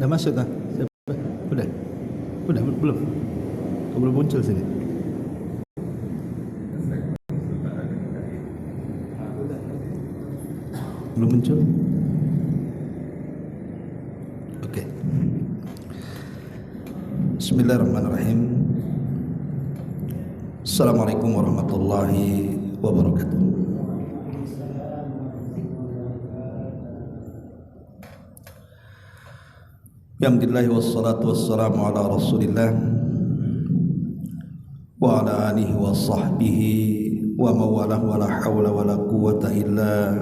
Dah masuk dah? Udah? Udah belum? Kau belum muncul sini? Belum muncul? Okey. Bismillahirrahmanirrahim. Assalamualaikum warahmatullahi wabarakatuh. Alhamdulillah wassalatu wassalamu ala Rasulillah wa ala alihi wa sahbihi wa mawalah wa la hawla wa la quwwata illa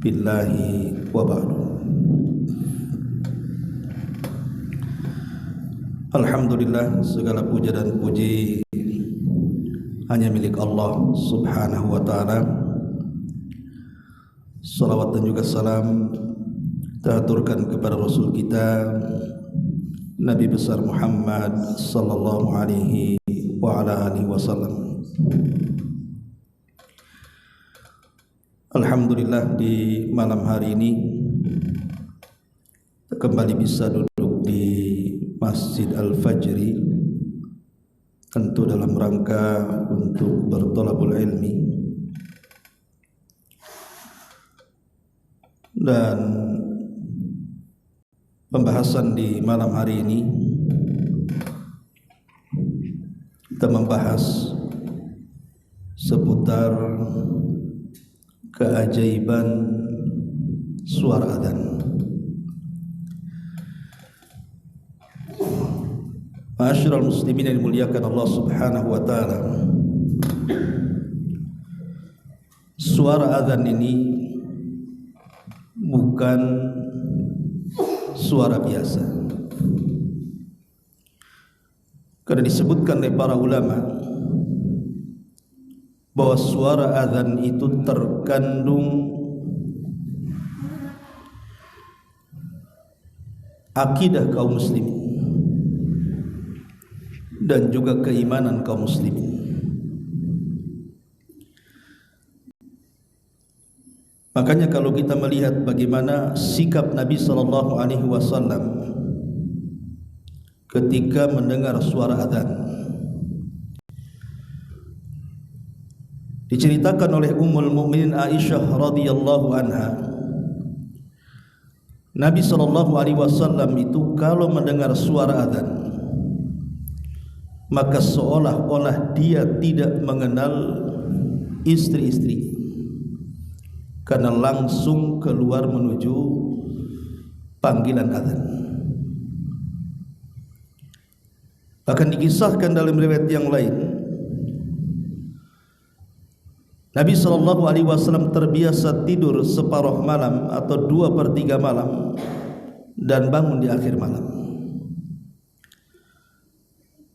billahi wa ba'du. Alhamdulillah, segala puja dan puji hanya milik Allah subhanahu wa ta'ala. Salawat dan juga salam terhaturkan kepada Rasul kita Nabi besar Muhammad sallallahu alaihi wa ala alihi wasallam. Alhamdulillah, di malam hari ini kembali bisa duduk di Masjid Al-Fajri, tentu dalam rangka untuk bertolabul ilmi. Dan pembahasan di malam hari ini kita membahas seputar keajaiban suara adzan. Ma'asyiral muslimin yang dimuliakan Allah subhanahu wa ta'ala, suara adzan ini bukan suara biasa, karena disebutkan oleh para ulama bahwa suara adzan itu terkandung akidah kaum muslimin dan juga keimanan kaum muslimin. Makanya kalau kita melihat bagaimana sikap Nabi SAW ketika mendengar suara adzan, diceritakan oleh Ummul Mukminin Aisyah radhiyallahu anha, Nabi SAW itu kalau mendengar suara adzan, maka seolah-olah dia tidak mengenal istri-istri, karena langsung keluar menuju panggilan adzan. Bahkan dikisahkan dalam riwayat yang lain, Nabi SAW terbiasa tidur separuh malam atau 2/3 malam dan bangun di akhir malam.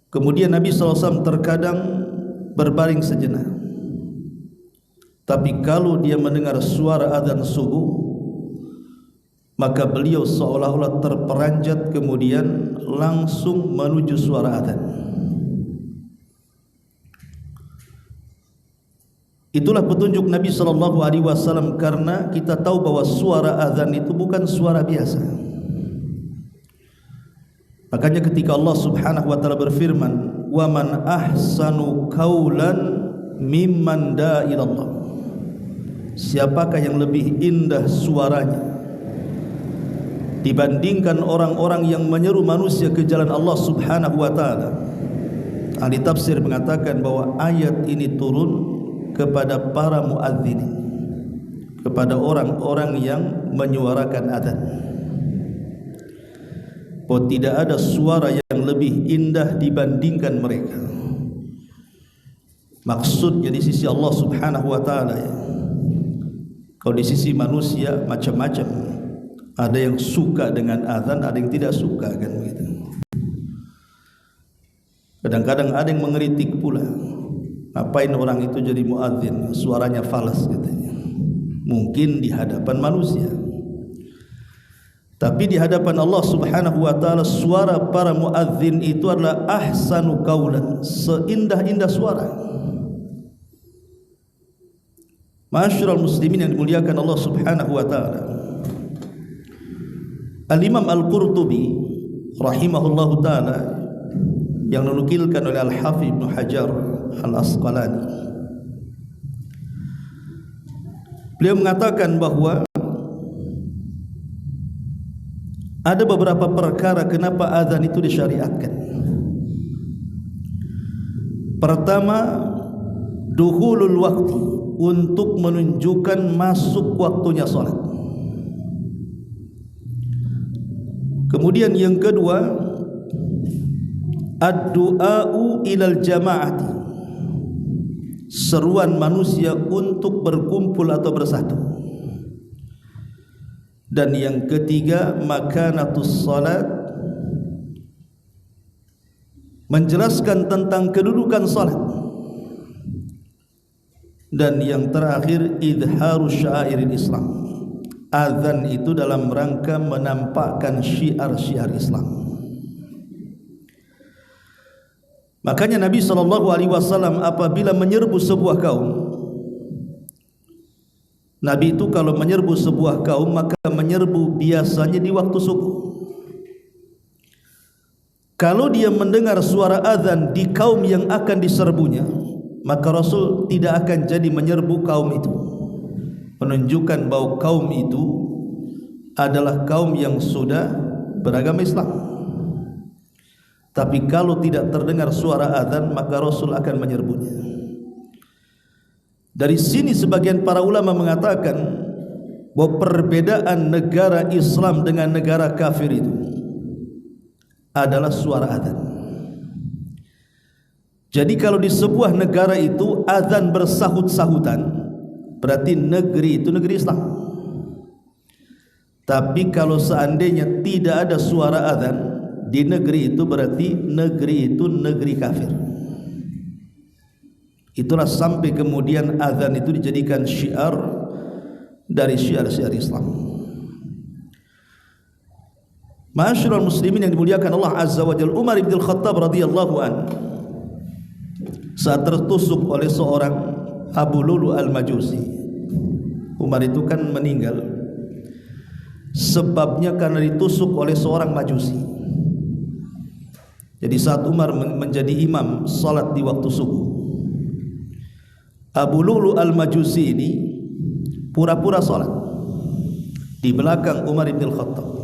Kemudian Nabi SAW terkadang berbaring sejenak, tapi kalau dia mendengar suara adzan subuh, maka beliau seolah-olah terperanjat kemudian langsung menuju suara adzan. Itulah petunjuk Nabi SAW, karena kita tahu bahwa suara adzan itu bukan suara biasa. Makanya ketika Allah subhanahu wa ta'ala berfirman, wa man ahsanu qawlan mimman da'a ilallah, siapakah yang lebih indah suaranya dibandingkan orang-orang yang menyeru manusia ke jalan Allah subhanahu wa ta'ala. Ahli tafsir mengatakan bahwa ayat ini turun kepada para muadzin, kepada orang-orang yang menyuarakan adzan, bahwa tidak ada suara yang lebih indah dibandingkan mereka. Maksudnya di sisi Allah subhanahu wa ta'ala ya. Kalau di sisi manusia macam-macam, ada yang suka dengan adzan, ada yang tidak suka, kan begitu. Kadang-kadang ada yang mengeritik pula, ngapain orang itu jadi muadzin, suaranya falas katanya. Mungkin di hadapan manusia, tapi di hadapan Allah subhanahu wa ta'ala, suara para muadzin itu adalah ahsanu qaulan, seindah-indah suara. Ma'asyiral muslimin yang dimuliakan Allah subhanahu wa ta'ala, Al-Imam Al-Qurtubi rahimahullahu ta'ala yang dinukilkan oleh Al-Hafidh Ibn Hajar Al-Asqalani, beliau mengatakan bahwa ada beberapa perkara kenapa azan itu disyariatkan. Pertama, dukhulul waqti, untuk menunjukkan masuk waktunya salat. Kemudian yang kedua, ad-du'a'u ilal jama'ati, seruan manusia untuk berkumpul atau bersatu. Dan yang ketiga, makanatus salat, menjelaskan tentang kedudukan salat. Dan yang terakhir, idharus syairil Islam, azan itu dalam rangka menampakkan syiar-syiar Islam. Makanya Nabi SAW apabila menyerbu sebuah kaum, Nabi itu kalau menyerbu sebuah kaum maka menyerbu biasanya di waktu subuh. Kalau dia mendengar suara azan di kaum yang akan diserbunya, maka Rasul tidak akan jadi menyerbu kaum itu, menunjukkan bahwa kaum itu adalah kaum yang sudah beragama Islam. Tapi kalau tidak terdengar suara azan, maka Rasul akan menyerbunya. Dari sini sebagian para ulama mengatakan bahwa perbedaan negara Islam dengan negara kafir itu adalah suara azan. Jadi kalau di sebuah negara itu azan bersahut-sahutan, berarti negeri itu negeri Islam. Tapi kalau seandainya tidak ada suara azan di negeri itu, berarti negeri itu negeri kafir. Itulah sampai kemudian azan itu dijadikan syiar dari syiar-syiar Islam. Ma'asyiral muslimin yang dimuliakan Allah Azza wa Jalla, Umar bin Khattab radhiyallahu anhu saat tertusuk oleh seorang Abu Lulu Al-Majusi. Umar itu kan meninggal sebabnya karena ditusuk oleh seorang Majusi. Jadi saat Umar menjadi imam salat di waktu subuh, Abu Lulu Al-Majusi ini pura-pura salat di belakang Umar bin Khattab.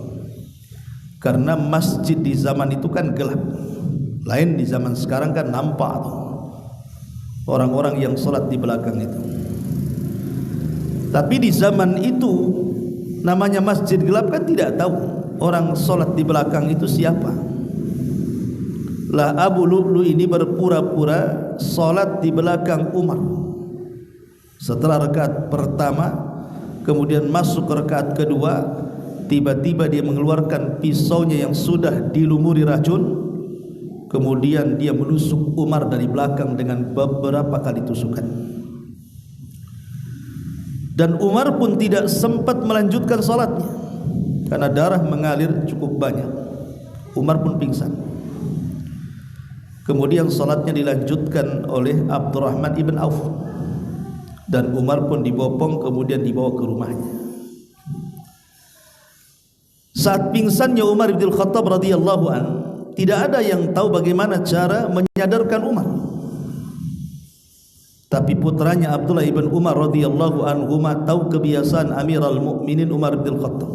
Karena masjid di zaman itu kan gelap, lain di zaman sekarang kan nampak orang-orang yang salat di belakang itu. Tapi di zaman itu namanya masjid gelap kan tidak tahu orang salat di belakang itu siapa. Lah Abu Lu'lu ini berpura-pura salat di belakang Umar. Setelah rakaat pertama, kemudian masuk ke rakaat kedua, tiba-tiba dia mengeluarkan pisaunya yang sudah dilumuri racun, kemudian dia menusuk Umar dari belakang dengan beberapa kali tusukan. Dan Umar pun tidak sempat melanjutkan salatnya karena darah mengalir cukup banyak. Umar pun pingsan. Kemudian salatnya dilanjutkan oleh Abdurrahman ibn Auf, dan Umar pun dibopong kemudian dibawa ke rumahnya. Saat pingsannya Umar bin Khattab radhiyallahu an, tidak ada yang tahu bagaimana cara menyadarkan Umar. Tapi putranya Abdullah ibn Umar radhiyallahu anhu tahu kebiasaan Amirul Mukminin Umar bin Khattab.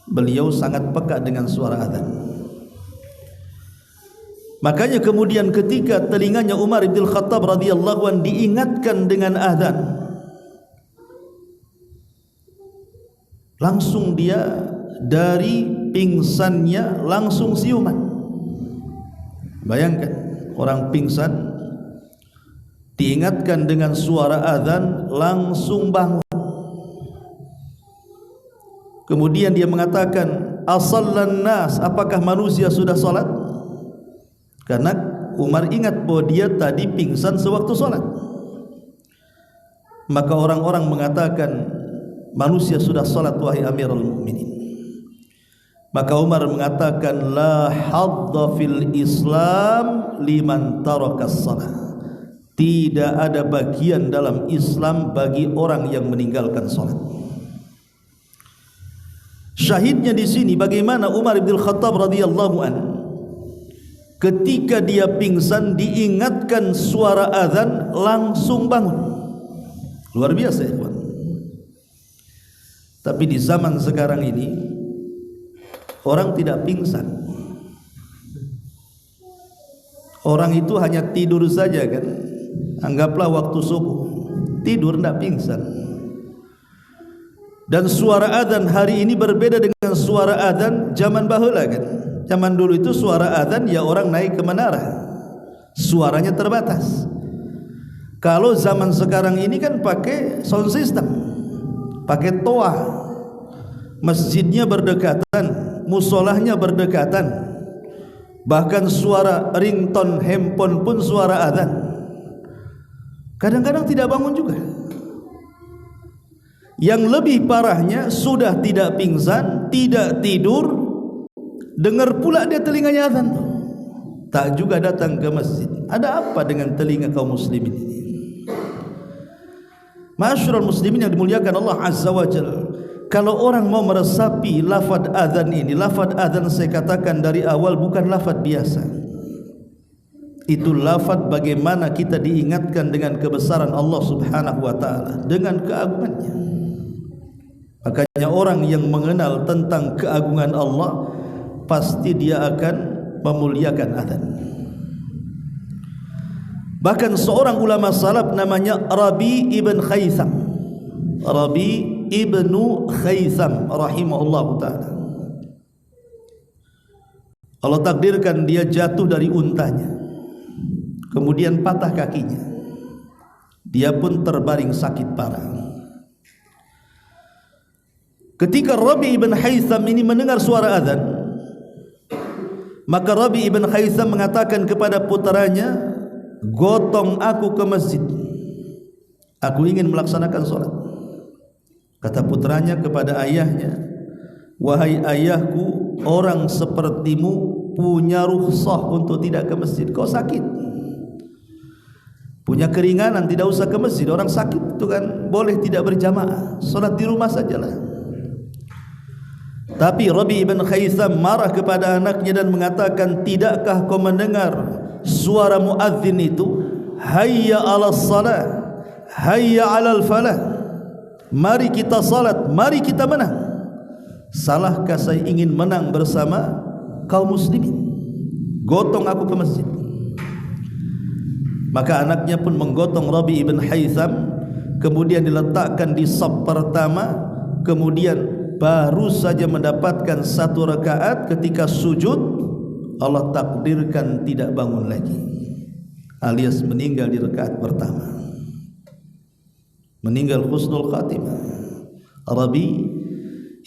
Beliau sangat peka dengan suara azan. Makanya kemudian ketika telinganya Umar bin Khattab radhiyallahu anhu diingatkan dengan azan, langsung dia dari pingsannya langsung siuman. Bayangkan orang pingsan diingatkan dengan suara azan langsung bangun. Kemudian dia mengatakan, asallan nas, apakah manusia sudah salat? Karena Umar ingat bahwa dia tadi pingsan sewaktu salat. Maka orang-orang mengatakan, manusia sudah salat wahai Amirul Mukminin. Maka Umar mengatakan, la hadda fil Islam liman tarakas salat. Tidak ada bagian dalam Islam bagi orang yang meninggalkan salat. Syahidnya di sini bagaimana Umar bin Khattab radhiyallahu an ketika dia pingsan diingatkan suara azan langsung bangun. Luar biasa ya kawan. Tapi di zaman sekarang ini orang tidak pingsan. Orang itu hanya tidur saja kan. Anggaplah waktu subuh tidur tidak pingsan. Dan suara azan hari ini berbeda dengan suara azan zaman bahula kan. Zaman dulu itu suara azan ya orang naik ke menara, suaranya terbatas. Kalau zaman sekarang ini kan pakai sound system, pakai toa, masjidnya berdekatan, musolahnya berdekatan, bahkan suara ringtone handphone pun suara azan. Kadang-kadang tidak bangun juga. Yang lebih parahnya sudah tidak pingsan, tidak tidur, dengar pula dia telinganya azan, tak juga datang ke masjid. Ada apa dengan telinga kaum muslimin ini? Ma'asyiral muslimin yang dimuliakan Allah Azza wa Jalla, kalau orang mau meresapi lafaz azan ini, lafaz azan saya katakan dari awal bukan lafaz biasa. Itu lafaz bagaimana kita diingatkan dengan kebesaran Allah Subhanahu wa taala, dengan keagungannya. Makanya orang yang mengenal tentang keagungan Allah pasti dia akan memuliakan azan. Bahkan seorang ulama salaf namanya Rabi ibn Khaisam, Rabi ibnu Khaisam rahimahullah ta'ala, Allah takdirkan dia jatuh dari untanya, kemudian patah kakinya, dia pun terbaring sakit parah. Ketika Rabi ibn Khaisam ini mendengar suara azan, maka Rabi ibn Khaisam mengatakan kepada putranya, gotong aku ke masjid, aku ingin melaksanakan sholat. Kata putranya kepada ayahnya, wahai ayahku, orang sepertimu punya rukhsah untuk tidak ke masjid. Kau sakit, punya keringanan, tidak usah ke masjid. Orang sakit itu kan boleh tidak berjamaah, sholat di rumah sajalah. Tapi Rabi ibn Khaisam marah kepada anaknya dan mengatakan, tidakkah kau mendengar suara muadzin itu, hayya 'alas salah, hayya 'alal falah, mari kita salat, mari kita menang. Salahkah saya ingin menang bersama kaum muslimin? Gotong aku ke masjid. Maka anaknya pun menggotong Rabi ibn Khaisam, kemudian diletakkan di saf pertama, kemudian baru saja mendapatkan satu rakaat, ketika sujud Allah takdirkan tidak bangun lagi, alias meninggal di rakaat pertama, meninggal husnul khatimah. Rabi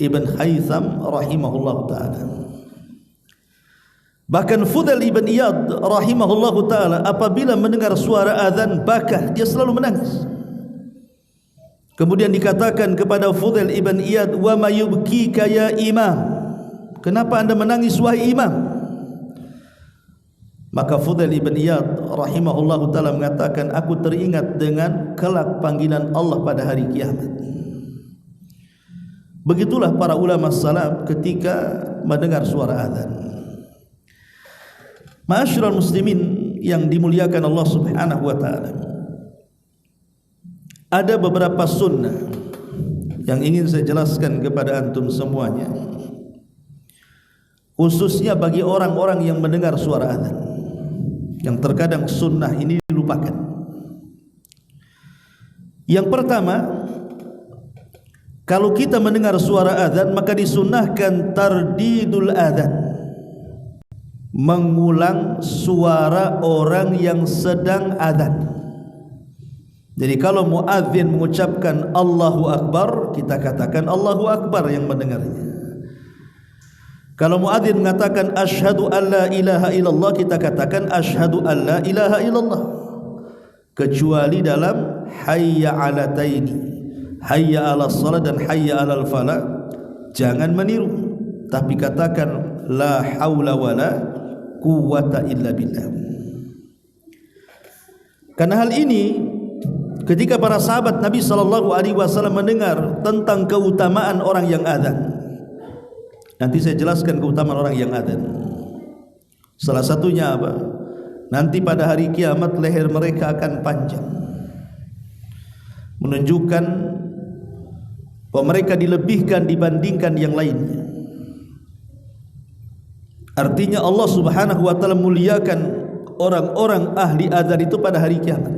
ibn Khaisam rahimahullah ta'ala. Bahkan Fudail ibn Iyad rahimahullah ta'ala apabila mendengar suara azan bakah, dia selalu menangis. Kemudian dikatakan kepada Fudail ibn Iyad, wa ma yubkika ya imam, kenapa anda menangis wahai imam? Maka Fudail ibn Iyad rahimahullah ta'ala mengatakan, aku teringat dengan kelak panggilan Allah pada hari kiamat. Begitulah para ulama salaf ketika mendengar suara azan. Ma'asyiral muslimin yang dimuliakan Allah Subhanahu wa ta'ala, ada beberapa sunnah yang ingin saya jelaskan kepada antum semuanya, khususnya bagi orang-orang yang mendengar suara azan, yang terkadang sunnah ini dilupakan. Yang pertama, kalau kita mendengar suara azan maka disunnahkan tardidul azan, mengulang suara orang yang sedang azan. Jadi kalau muadzin mengucapkan Allahu Akbar, kita katakan Allahu Akbar yang mendengarnya. Kalau muadzin mengatakan asyhadu an la ilaha illallah, kita katakan asyhadu an la ilaha illallah. Kecuali dalam hayya 'alataini, hayya 'alas shalah dan hayya 'alal falah, jangan meniru, tapi katakan la haula wala quwwata illa billah. Karena hal ini ketika para sahabat Nabi sallallahu alaihi wasallam mendengar tentang keutamaan orang yang azan, Nanti saya jelaskan keutamaan orang yang adzan. Salah satunya apa? Nanti pada hari kiamat leher mereka akan panjang, menunjukkan bahwa mereka dilebihkan dibandingkan yang lainnya. Artinya Allah Subhanahu wa taala muliakan orang-orang ahli adzan itu pada hari kiamat.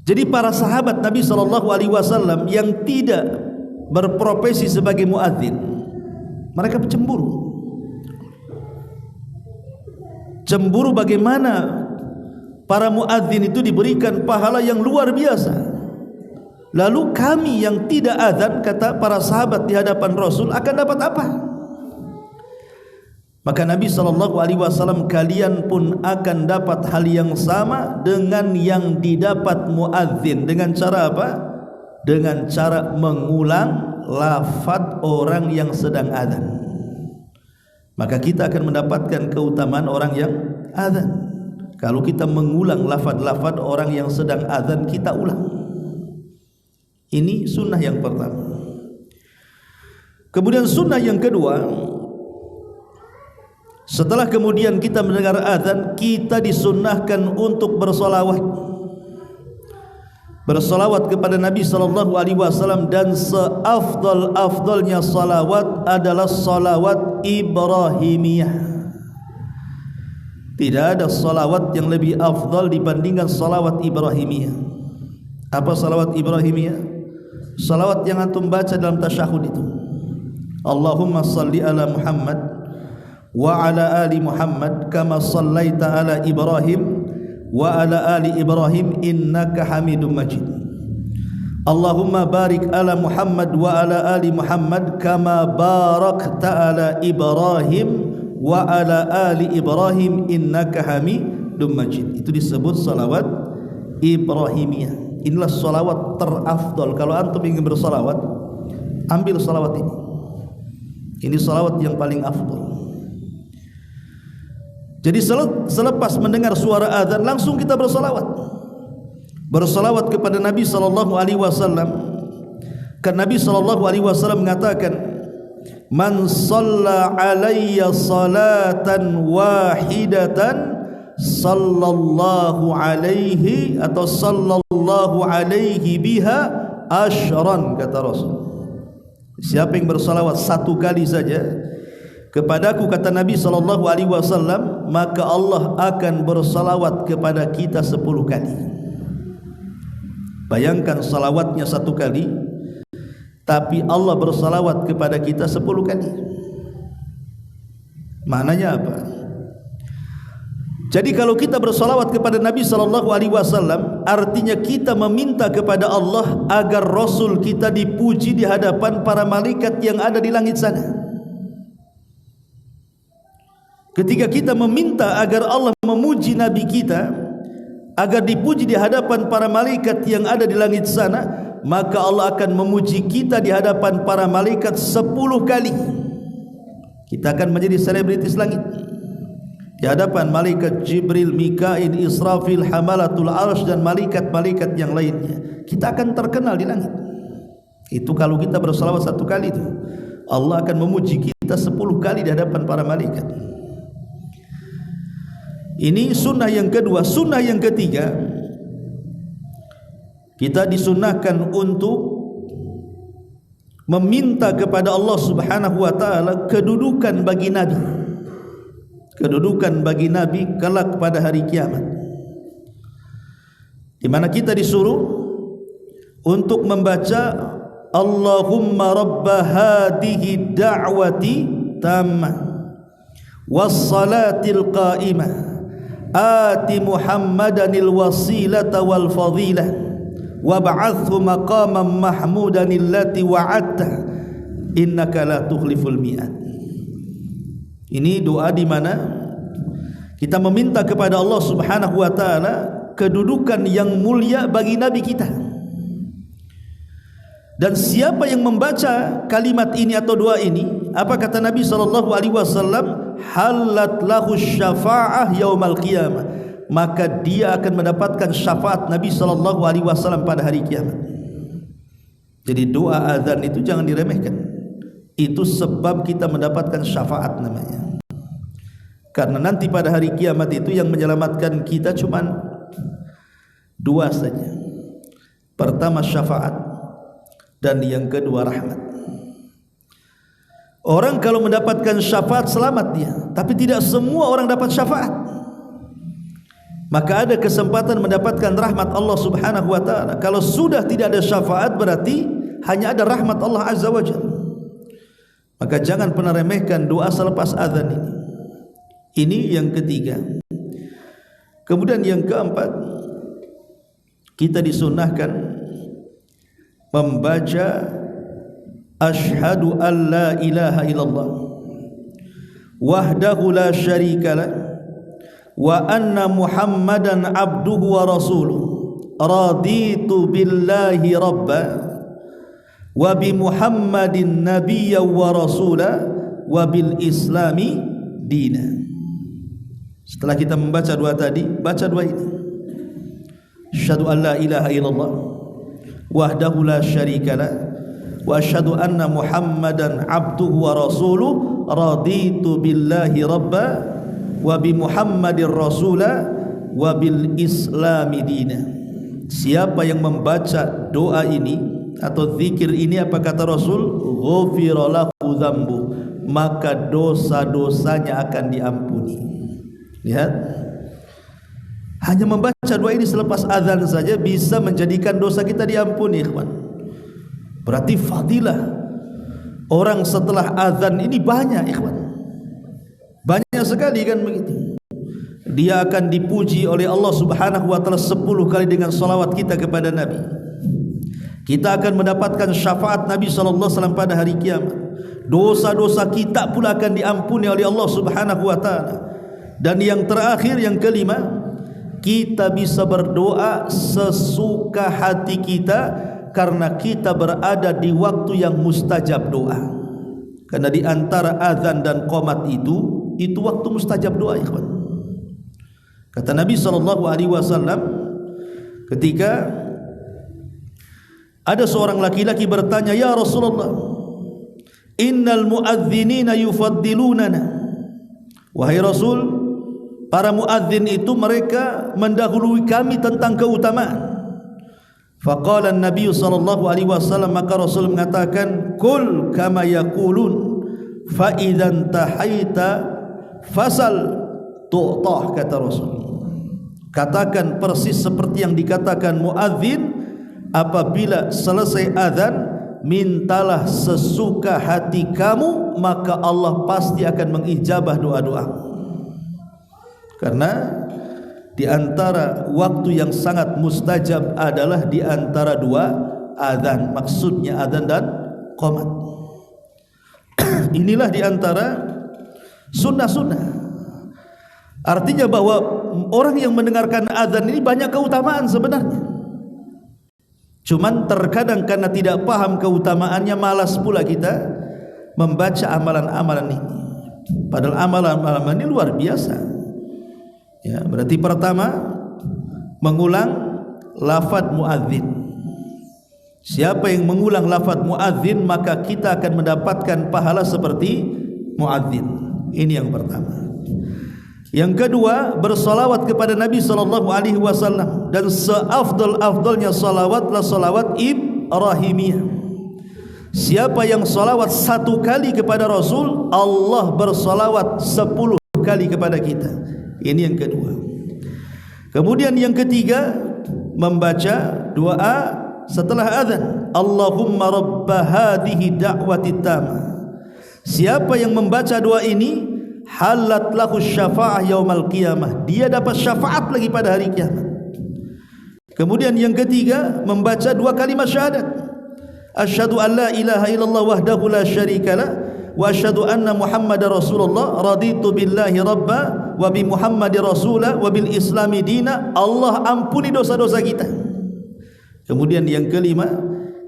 Jadi para sahabat Nabi sallallahu alaihi wasallam yang tidak berprofesi sebagai muadzin, mereka cemburu. Cemburu bagaimana para muadzin itu diberikan pahala yang luar biasa. Lalu kami yang tidak adzan, kata para sahabat di hadapan Rasul, akan dapat apa? Maka Nabi SAW, kalian pun akan dapat hal yang sama dengan yang didapat muadzin. Dengan cara apa? Dengan cara mengulang lafaz orang yang sedang adzan. Maka kita akan mendapatkan keutamaan orang yang adzan. Kalau kita mengulang lafaz-lafaz orang yang sedang adzan, kita ulang. Ini sunnah yang pertama. Kemudian sunnah yang kedua, setelah kemudian kita mendengar adzan, kita disunnahkan untuk bersolawat. Bersolawat kepada Nabi SAW, dan seafdal-afdalnya salawat adalah salawat Ibrahimiyah. Tidak ada salawat yang lebih afdal dibandingkan salawat Ibrahimiyah. Apa salawat Ibrahimiyah? Salawat yang antum baca dalam tasyahud itu. Allahumma salli ala Muhammad wa ala ali Muhammad kama sallaita ala Ibrahim wa ala ali Ibrahim innaka Hamidum Majid. Allahumma barik ala Muhammad wa ala ali Muhammad kama barakta ala Ibrahim wa ala ali Ibrahim innaka Hamidum Majid. Itu disebut salawat Ibrahimiyah. Inilah salawat terafdal. Kalau antum ingin bersalawat, ambil salawat ini. Ini salawat yang paling afdal. Jadi selepas mendengar suara azan, langsung kita bersalawat. Bersalawat kepada Nabi sallallahu alaihi wasallam. Karena Nabi sallallahu alaihi wasallam mengatakan, "Man shalla alayya salatan wahidatan sallallahu alaihi atau sallallahu alaihi biha asyran," kata Rasul. Siapa yang bersalawat satu kali saja kepadaku, kata Nabi SAW, maka Allah akan bersalawat kepada kita 10 kali. Bayangkan salawatnya satu kali, tapi Allah bersalawat kepada kita 10 kali. Maknanya apa? Jadi kalau kita bersalawat kepada Nabi SAW, artinya kita meminta kepada Allah agar Rasul kita dipuji di hadapan para malaikat yang ada di langit sana. Ketika kita meminta agar Allah memuji Nabi kita, agar dipuji di hadapan para malaikat yang ada di langit sana, maka Allah akan memuji kita di hadapan para malaikat 10 kali. Kita akan menjadi selebritis langit di hadapan malaikat Jibril, Mikail, Israfil, Hamalatul Arsy, dan malaikat-malaikat yang lainnya. Kita akan terkenal di langit. Itu kalau kita bersalawat satu kali itu, Allah akan memuji kita 10 kali di hadapan para malaikat. Ini sunnah yang kedua. Sunnah yang ketiga, kita disunnahkan untuk meminta kepada Allah Subhanahu wa taala kedudukan bagi Nabi. Kedudukan bagi Nabi kelak pada hari kiamat, di mana kita disuruh untuk membaca Allahumma rabba hadhihi da'wati tammah was salatil qa'imah ati Muhammadanil wasilata wal fadilah wab'athhu maqaman mahmudan allati wa'adta innaka la tukhliful mi'ad. Ini doa di mana kita meminta kepada Allah Subhanahu wa taala kedudukan yang mulia bagi nabi kita. Dan siapa yang membaca kalimat ini atau doa ini, apa kata Nabi SAW? Halat lahu syafa'ah yaumal qiyamah, maka dia akan mendapatkan syafaat Nabi SAW pada hari kiamat. Jadi doa azan itu jangan diremehkan. itu sebab kita mendapatkan syafaat namanya. Karena nanti pada hari kiamat itu yang menyelamatkan kita cuma dua saja. Pertama syafaat, dan yang kedua rahmat. Orang kalau mendapatkan syafaat selamat dia, tapi tidak semua orang dapat syafaat. Maka ada kesempatan mendapatkan rahmat Allah Subhanahu wa taala. Kalau sudah tidak ada syafaat berarti hanya ada rahmat Allah Azza wa Jalla. Maka jangan pernah remehkan doa selepas azan ini. Ini yang ketiga. Kemudian yang keempat, kita disunahkan membaca asyhadu an la ilaha illallah wahdahu la syarikalah wa anna muhammadan abduhu wa rasuluh raditu billahi rabba wa bi muhammadin nabiyya wa rasula wa bil islami dina. Setelah kita membaca dua tadi, baca dua ini. Asyhadu an la ilaha illallah wahdahu la syarikalah wa asyhadu anna muhammadan abduhu wa rasuluh raditu billahi rabba wa bi muhammadir rasula wa bil islami dina. Siapa yang membaca doa ini atau zikir ini, apa kata Rasul? Ghufira lahu dzambu, maka dosa-dosanya akan diampuni. Lihat, hanya membaca doa ini selepas azan saja bisa menjadikan dosa kita diampuni, ikhwan. Berarti fadilah orang setelah azan ini banyak, ikhwan. Banyak sekali kan begitu. Dia akan dipuji oleh Allah Subhanahu wa taala 10 kali dengan salawat kita kepada Nabi. Kita akan mendapatkan syafaat Nabi sallallahu alaihi wasallam pada hari kiamat. Dosa-dosa kita pula akan diampuni oleh Allah Subhanahu wa taala. Dan yang terakhir, yang kelima, kita bisa berdoa sesuka hati kita karena kita berada di waktu yang mustajab doa. Karena di antara azan dan qomat itu waktu mustajab doa, ikhwan. Kata Nabi SAW, ketika ada seorang laki-laki bertanya, "Ya Rasulullah, innal muadzinina yufaddilunana." Wahai Rasul, para muadzin itu mereka mendahului kami tentang keutamaan. Faqala an-nabiy sallallahu alaihi wasallam, maka Rasul mengatakan, "Qul kama yaqulun fa idzan tahaita fasal tu'tah," kata Rasul. Katakan persis seperti yang dikatakan muadzin, apabila selesai azan mintalah sesuka hati kamu, maka Allah pasti akan mengijabah doa-doa. Karena di antara waktu yang sangat mustajab adalah di antara dua azan, maksudnya azan dan qomat. Inilah di antara sunnah-sunnah. Artinya bahwa orang yang mendengarkan azan ini banyak keutamaan sebenarnya. Cuman terkadang karena tidak paham keutamaannya, malas pula kita membaca amalan-amalan ini. Padahal amalan-amalan ini luar biasa. Ya, berarti pertama mengulang lafaz muadzin. Siapa yang mengulang lafaz muadzin, maka kita akan mendapatkan pahala seperti muadzin. Ini yang pertama. Yang kedua, bersalawat kepada Nabi sallallahu alaihi wasallam, dan seafdal-afdalnya salawatlah salawat ibrahimiyah. Siapa yang salawat 1 kali kepada Rasul, Allah bersalawat 10 kali kepada kita. Ini yang kedua. Kemudian yang ketiga, membaca doa setelah azan. Allahumma rabba hadhihi da'wati tamah. Siapa yang membaca doa ini, halat lahu syafa'ah yaumal qiyamah, dia dapat syafaat lagi pada hari kiamat. Kemudian yang ketiga, membaca 2 kalimat syahadat. Asyhadu an la ilaha illallah wahdahu la syarikalah wa asyhadu anna muhammadar rasulullah raditu billahi rabba wa bi muhammadir rasula wa bil islami dina. Allah ampuni dosa-dosa kita. Kemudian yang kelima,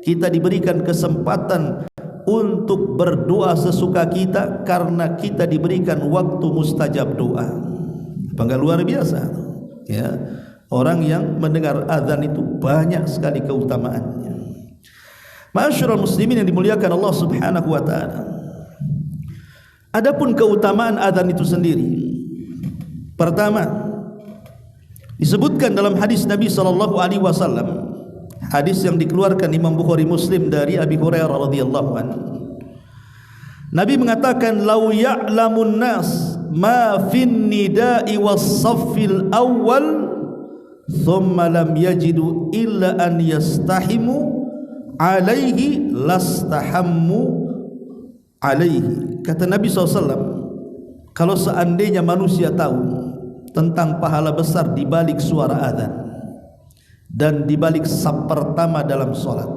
kita diberikan kesempatan untuk berdoa sesuka kita karena kita diberikan waktu mustajab doa. Bangga luar biasa, ya. Orang yang mendengar azan itu banyak sekali keutamaannya. Ma'asyiral muslimin yang dimuliakan Allah Subhanahu wa taala. Adapun keutamaan adzan itu sendiri, pertama disebutkan dalam hadis Nabi SAW, hadis yang dikeluarkan Imam Bukhari Muslim dari Abi Hurairah radhiyallahu anhu. Nabi mengatakan, "Lau ya'lamun nas ma fin nida'i was-saffil awwal, thumma lam yajidu illa an yastahimu alaihi lastahammu alaihi." Kata Nabi SAW, kalau seandainya manusia tahu tentang pahala besar di balik suara azan dan di balik saf pertama dalam solat,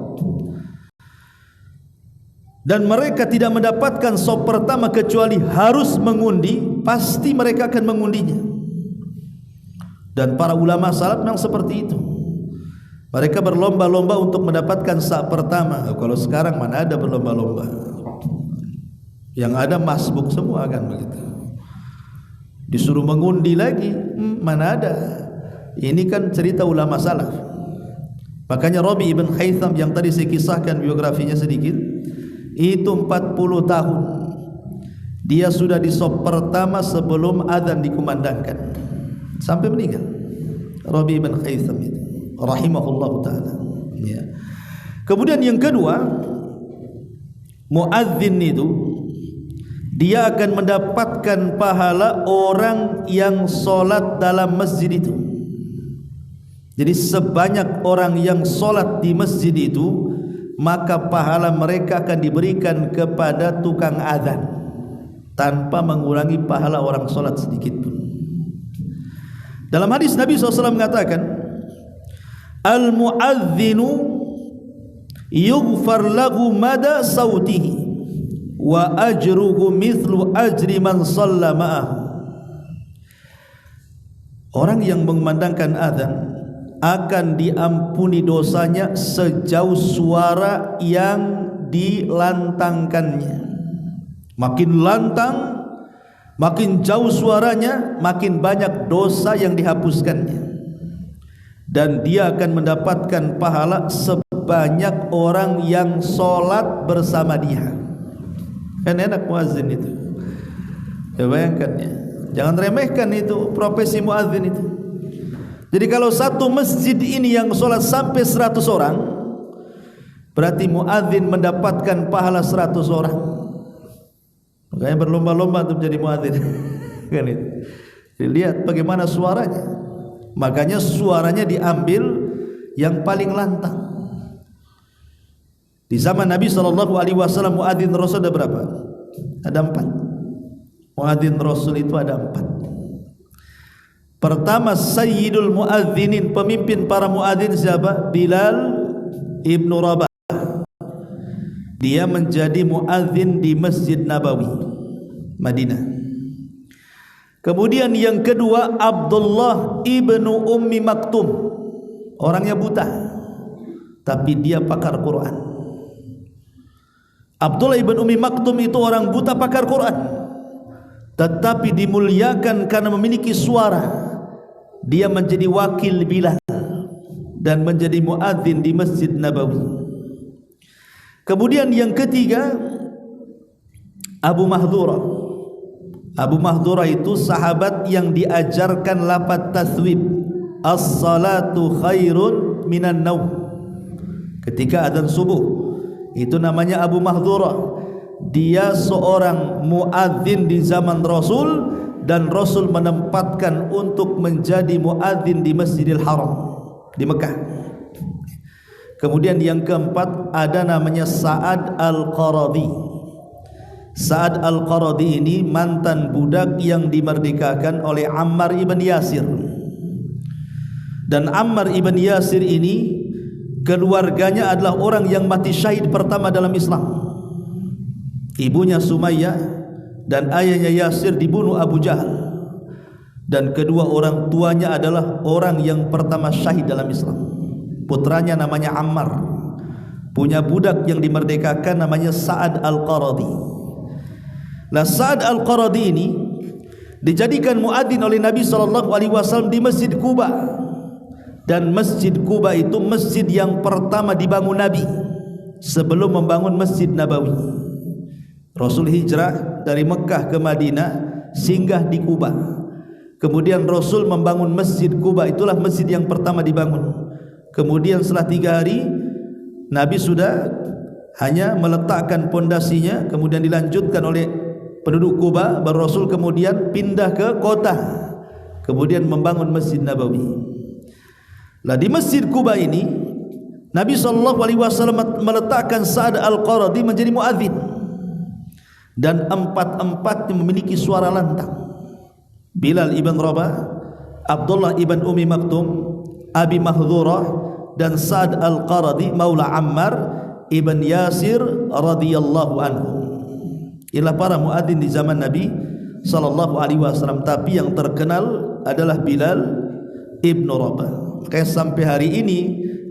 dan mereka tidak mendapatkan saf pertama kecuali harus mengundi, pasti mereka akan mengundinya. Dan para ulama salaf memang seperti itu. Mereka berlomba-lomba untuk mendapatkan saf pertama. Kalau sekarang mana ada berlomba-lomba? Yang ada masbuk semua kan begitu. Disuruh mengundi lagi, mana ada. Ini kan cerita ulama salaf. Makanya Rabi ibn Haytham yang tadi saya kisahkan biografinya sedikit, itu 40 tahun dia sudah di saf pertama sebelum azan dikumandangkan sampai meninggal. Rabi ibn Haytham itu rahimahullah ta'ala, ya. Kemudian yang kedua, muadzin itu dia akan mendapatkan pahala orang yang solat dalam masjid itu. Jadi sebanyak orang yang solat di masjid itu, maka pahala mereka akan diberikan kepada tukang azan tanpa mengurangi pahala orang solat sedikit pun. Dalam hadis Nabi SAW mengatakan, "Al-mu'adzinu yughfar lahu mada sautihi wa ajruhu mithlu ajri man shalla ma'ahu." Orang yang mengumandangkan azan akan diampuni dosanya sejauh suara yang dilantangkannya. Makin lantang, makin jauh suaranya, makin banyak dosa yang dihapuskannya. Dan dia akan mendapatkan pahala sebanyak orang yang sholat bersama dia. Kan enak muazzin itu. Ya bayangkan ya. Jangan remehkan itu profesi muazzin itu. Jadi kalau satu masjid ini yang sholat sampai 100 orang, berarti muazzin mendapatkan pahala 100 orang. Makanya berlomba-lomba untuk jadi muazzin. Kan itu. Lihat bagaimana suaranya. Makanya suaranya diambil yang paling lantang. Di zaman Nabi SAW muadzin Rasul ada berapa? Ada 4. Muadzin Rasul itu ada 4. Pertama, Sayyidul Muadzinin, pemimpin para muadzin siapa? Bilal ibnu Rabah. Dia menjadi muadzin di Masjid Nabawi, Madinah. Kemudian yang kedua, Abdullah ibnu Ummi Maktum. Orangnya buta, tapi dia pakar Quran. Abdullah ibn Ummi Maktum itu orang buta pakar Quran, tetapi dimuliakan karena memiliki suara. Dia menjadi wakil Bilal dan menjadi muadzin di Masjid Nabawi. Kemudian yang ketiga, Abu Mahdhurah. Abu Mahdhurah itu sahabat yang diajarkan lafaz taswib, as-salatu khairun minan naum, ketika adzan subuh. Itu namanya Abu Mahdhurah. Dia seorang muadzin di zaman Rasul, dan Rasul menempatkan untuk menjadi muadzin di Masjidil Haram di Mekah. Kemudian yang keempat ada namanya Sa'ad Al-Qaradi. Sa'ad Al-Qaradi ini mantan budak yang dimerdekakan oleh Ammar ibn Yasir. Dan Ammar ibn Yasir ini keluarganya adalah orang yang mati syahid pertama dalam Islam. Ibunya Sumayyah dan ayahnya Yasir dibunuh Abu Jahal. Dan kedua orang tuanya adalah orang yang pertama syahid dalam Islam. Putranya namanya Ammar, punya budak yang dimerdekakan namanya Sa'ad Al-Qaradi. Nah, Sa'ad Al-Qaradi ini dijadikan muadzin oleh Nabi SAW di Masjid Quba. Dan Masjid Quba itu masjid yang pertama dibangun Nabi sebelum membangun Masjid Nabawi. Rasul hijrah dari Mekah ke Madinah, singgah di Kuba. Kemudian Rasul membangun Masjid Kuba, itulah masjid yang pertama dibangun. Kemudian setelah 3 hari Nabi sudah hanya meletakkan pondasinya, kemudian dilanjutkan oleh penduduk Kuba, baru Rasul kemudian pindah ke kota, kemudian membangun Masjid Nabawi. Lah di Masjid Kuba ini Nabi SAW meletakkan Sa'ad Al-Qaradi menjadi muadzin, dan empat-empatnya memiliki suara lantang. Bilal ibn Rabah, Abdullah ibn Umi Maktum, Abi Mahdhurah, dan Sa'ad Al-Qaradi maula Ammar ibn Yasir radhiyallahu anhu. Inilah para muadzin di zaman Nabi SAW. Tapi yang terkenal adalah Bilal ibn Rabah. Makanya sampai hari ini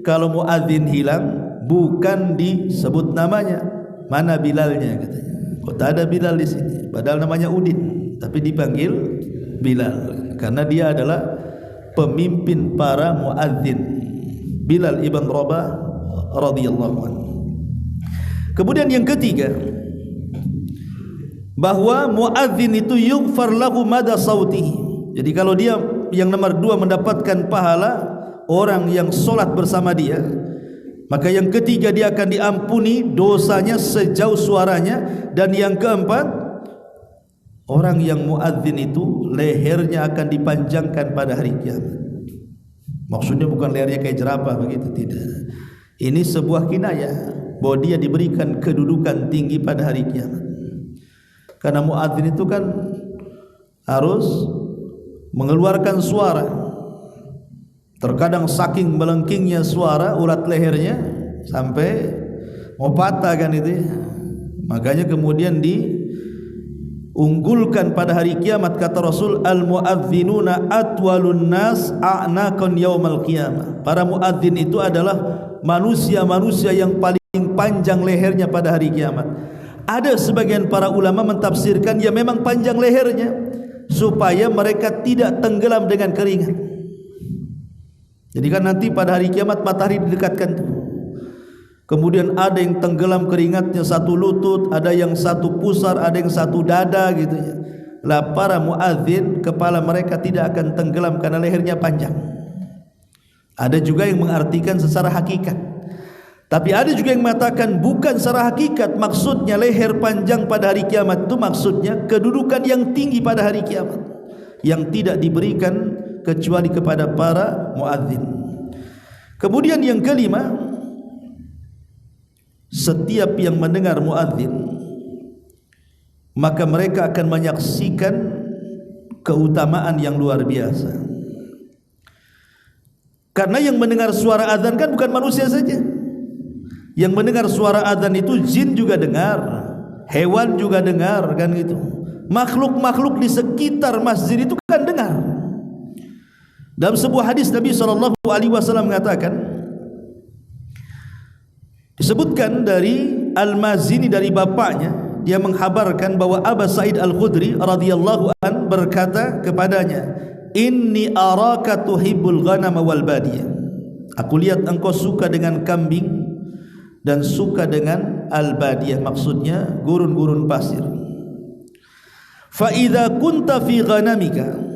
kalau muadzin hilang bukan disebut namanya, mana Bilalnya katanya. Kok tak ada Bilal di sini? Padahal namanya Udin, tapi dipanggil Bilal karena dia adalah pemimpin para muadzin. Bilal ibn Rabah radhiyallahu anhu. Kemudian yang ketiga, bahwa muadzin itu yughfar lahu mada sautihi. Jadi kalau dia yang nomor 2 mendapatkan pahala orang yang solat bersama dia, maka yang ketiga dia akan diampuni dosanya sejauh suaranya. Dan yang keempat, orang yang muadzin itu lehernya akan dipanjangkan pada hari kiamat. Maksudnya bukan lehernya kayak jerapah begitu, tidak. Ini sebuah kinayah bahwa dia diberikan kedudukan tinggi pada hari kiamat. Karena muadzin itu kan harus mengeluarkan suara. Terkadang saking melengkingnya suara, urat lehernya sampai mau patah kan itu. Makanya kemudian diunggulkan pada hari kiamat, kata Rasul, al-muadzinuna atwalun nas a'naqan yaumal qiyamah. Para muadzin itu adalah manusia-manusia yang paling panjang lehernya pada hari kiamat. Ada sebagian para ulama mentafsirkan ya memang panjang lehernya supaya mereka tidak tenggelam dengan keringat. Jadi kan nanti pada hari kiamat matahari didekatkan, kemudian ada yang tenggelam keringatnya satu lutut, ada yang satu pusar, ada yang satu dada gitu ya. Lah para muadzin kepala mereka tidak akan tenggelam karena lehernya panjang. Ada juga yang mengartikan secara hakikat, tapi ada juga yang mengatakan bukan secara hakikat. Maksudnya leher panjang pada hari kiamat itu maksudnya kedudukan yang tinggi pada hari kiamat yang tidak diberikan kecuali kepada para muadzin. Kemudian yang kelima, setiap yang mendengar muadzin maka mereka akan menyaksikan keutamaan yang luar biasa. Karena yang mendengar suara azan kan bukan manusia saja. Yang mendengar suara azan itu jin juga dengar, hewan juga dengar kan gitu. Makhluk-makhluk di sekitar masjid itu kan dengar. Dalam sebuah hadis Nabi SAW mengatakan, disebutkan dari Al-Mazini dari bapaknya, dia menghabarkan bahwa Abu Sa'id Al-Khudri radhiyallahu an berkata kepadanya, inni araka tuhibbul ghanama wal badiyah. Aku lihat engkau suka dengan kambing dan suka dengan al-badiyah, maksudnya gurun-gurun pasir. Fa idza kunta fi ghanamika,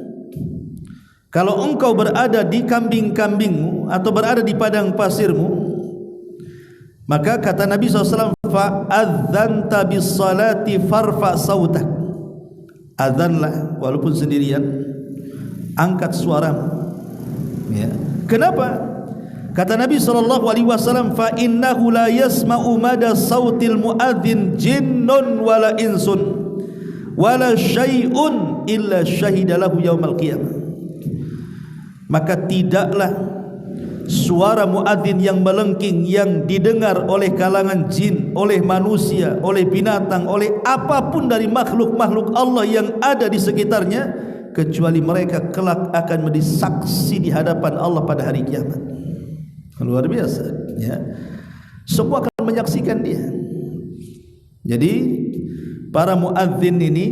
kalau engkau berada di kambing-kambingmu atau berada di padang pasirmu, maka kata Nabi SAW, fa'adzanta bis salati farfa sautak, adzanlah walaupun sendirian, angkat suaramu ya. Kenapa? Kata Nabi SAW, fa innahu la yasma'u mada sautil muadzin jinnun wala insun wala syai'un illa syahidalahu yaumal qiyamah. Maka tidaklah suara muadzin yang melengking yang didengar oleh kalangan jin, oleh manusia, oleh binatang, oleh apapun dari makhluk-makhluk Allah yang ada di sekitarnya, kecuali mereka kelak akan menjadi saksi di hadapan Allah pada hari kiamat. Luar biasa ya. Semua akan menyaksikan dia. Jadi para muadzin ini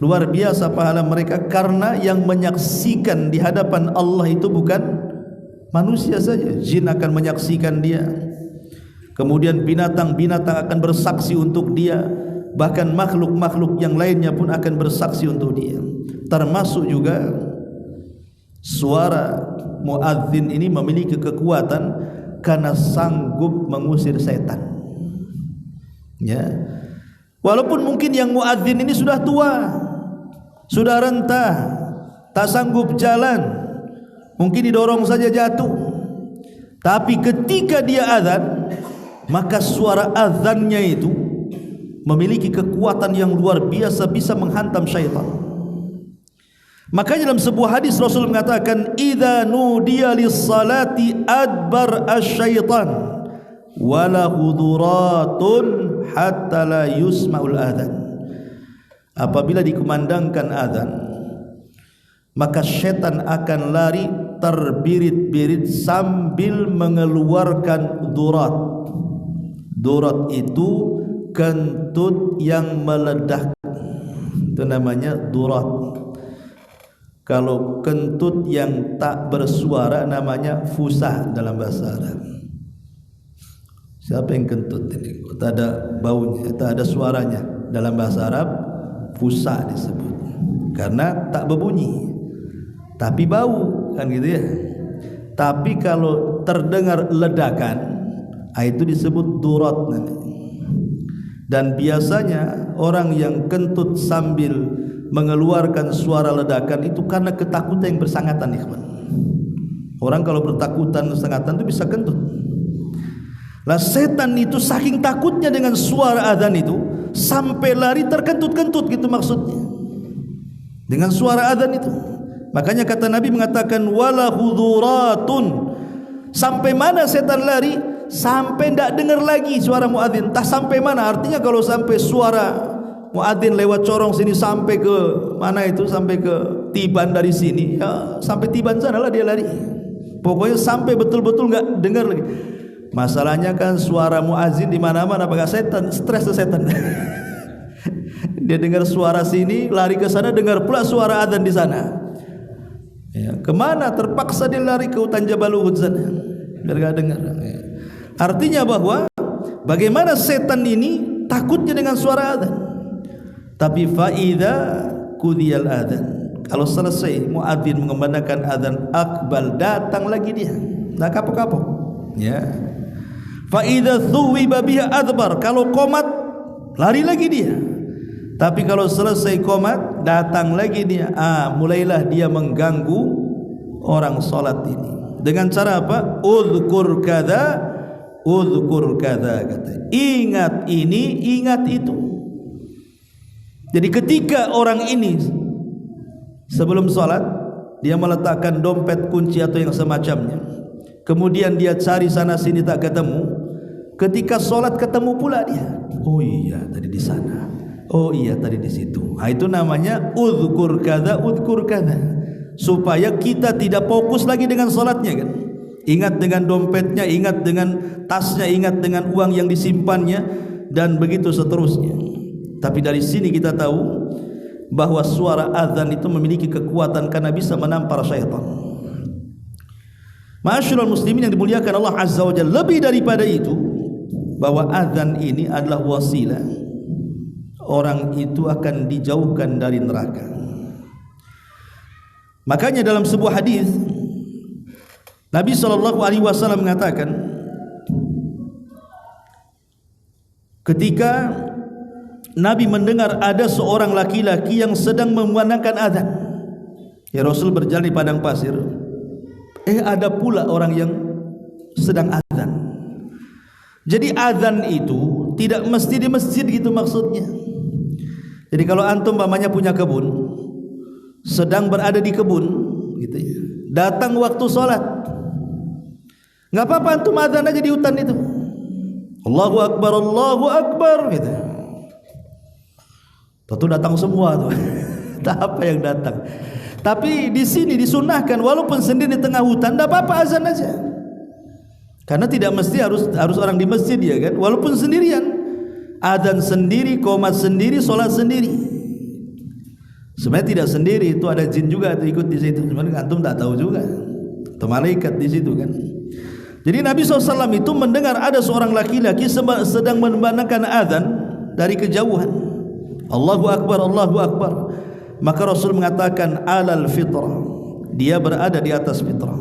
luar biasa pahala mereka, karena yang menyaksikan di hadapan Allah itu bukan manusia saja, jin akan menyaksikan dia, kemudian binatang-binatang akan bersaksi untuk dia, bahkan makhluk-makhluk yang lainnya pun akan bersaksi untuk dia. Termasuk juga suara muadzin ini memiliki kekuatan karena sanggup mengusir setan. Ya, walaupun mungkin yang muadzin ini sudah tua, sudah renta, tak sanggup jalan, mungkin didorong saja jatuh. Tapi ketika dia azan, maka suara azannya itu memiliki kekuatan yang luar biasa, bisa menghantam syaitan. Makanya dalam sebuah hadis Rasul mengatakan, idza nudiya lis-salati adbar asy-syaitan wala huduratun hatta la yusma'ul adzan. Apabila dikumandangkan azan, maka syaitan akan lari terbirit-birit sambil mengeluarkan durat. Durat itu kentut yang meledak, itu namanya durat. Kalau kentut yang tak bersuara namanya fusah dalam bahasa Arab. Siapa yang kentut ini? Tak ada baunya, tak ada suaranya. Dalam bahasa Arab fusah disebut, karena tak berbunyi tapi bau, kan gitu ya. Tapi kalau terdengar ledakan, itu disebut durat namanya. Dan biasanya orang yang kentut sambil mengeluarkan suara ledakan itu karena ketakutan yang bersangatan, ikhwan. Orang kalau bertakutan bersangatan itu bisa kentut. Lah setan itu saking takutnya dengan suara azan itu sampai lari terkentut-kentut, gitu maksudnya, dengan suara azan itu. Makanya kata Nabi mengatakan wala huduratun. Sampai mana setan lari? Sampai tidak dengar lagi suara muadzin. Tak sampai mana? Artinya kalau sampai suara muadzin lewat corong sini sampai ke mana itu, sampai ke Tiban dari sini, ya sampai Tiban sana lah dia lari. Pokoknya sampai betul-betul nggak dengar lagi. Masalahnya kan suara muadzin di mana-mana, apakah setan stres tuh setan. Dia dengar suara sini, lari ke sana, dengar pula suara adzan di sana. Ya, kemana? Terpaksa dia lari ke hutan Jabal Uhud sana, biar nggak dengar. Ya. Artinya bahwa bagaimana setan ini takutnya dengan suara adzan. Tapi faida kudiyal adzan, kalau selesai muadzin mengumandangkan adzan, akbal, datang lagi dia, tak kapok-kapok. Ya. Faida thuwiba biha adbar, kalau qomat lari lagi dia. Tapi kalau selesai qomat datang lagi dia. Mulailah dia mengganggu orang salat ini. Dengan cara apa? Udzkur kadza, udzkur kadza, kata. Ingat ini, ingat itu. Jadi ketika orang ini sebelum salat dia meletakkan dompet, kunci atau yang semacamnya, kemudian dia cari sana sini tak ketemu, ketika salat ketemu pula dia. Oh iya tadi di sana, oh iya tadi di situ. Itu namanya udzkur kadza, udzkur kadza, supaya kita tidak fokus lagi dengan salatnya, kan. Ingat dengan dompetnya, ingat dengan tasnya, ingat dengan uang yang disimpannya, dan begitu seterusnya. Tapi dari sini kita tahu bahwa suara azan itu memiliki kekuatan karena bisa menampar syaitan. Ma'asyiral muslimin yang dimuliakan Allah Azza wa Jalla, lebih daripada itu, bahwa azan ini adalah wasilah orang itu akan dijauhkan dari neraka. Makanya dalam sebuah hadis Nabi SAW mengatakan, ketika Nabi mendengar ada seorang laki-laki yang sedang memandangkan azan, ya Rasul berjalan di padang pasir, ada pula orang yang sedang azan. Jadi azan itu tidak mesti di masjid, gitu maksudnya. Jadi kalau antum umpamanya punya kebun, sedang berada di kebun, gitu ya, datang waktu sholat, nggak apa-apa antum azan aja di hutan itu, Allahu Akbar, gitu. Tentu datang semua tuh. Tak apa yang datang. Tapi di sini disunahkan walaupun sendiri di tengah hutan, tidak apa-apa azan aja. Karena tidak mesti harus orang di masjid, ya kan. Walaupun sendirian, azan sendiri, qomat sendiri, sholat sendiri. Sebenarnya tidak sendiri, itu ada jin juga itu ikut di situ. Cuman antum tak tahu juga. Atau malaikat di situ, kan. Jadi Nabi SAW itu mendengar ada seorang laki-laki sedang memandangkan azan dari kejauhan. Allahu Akbar, Allahu Akbar. Maka Rasul mengatakan alal fitrah, dia berada di atas fitrah.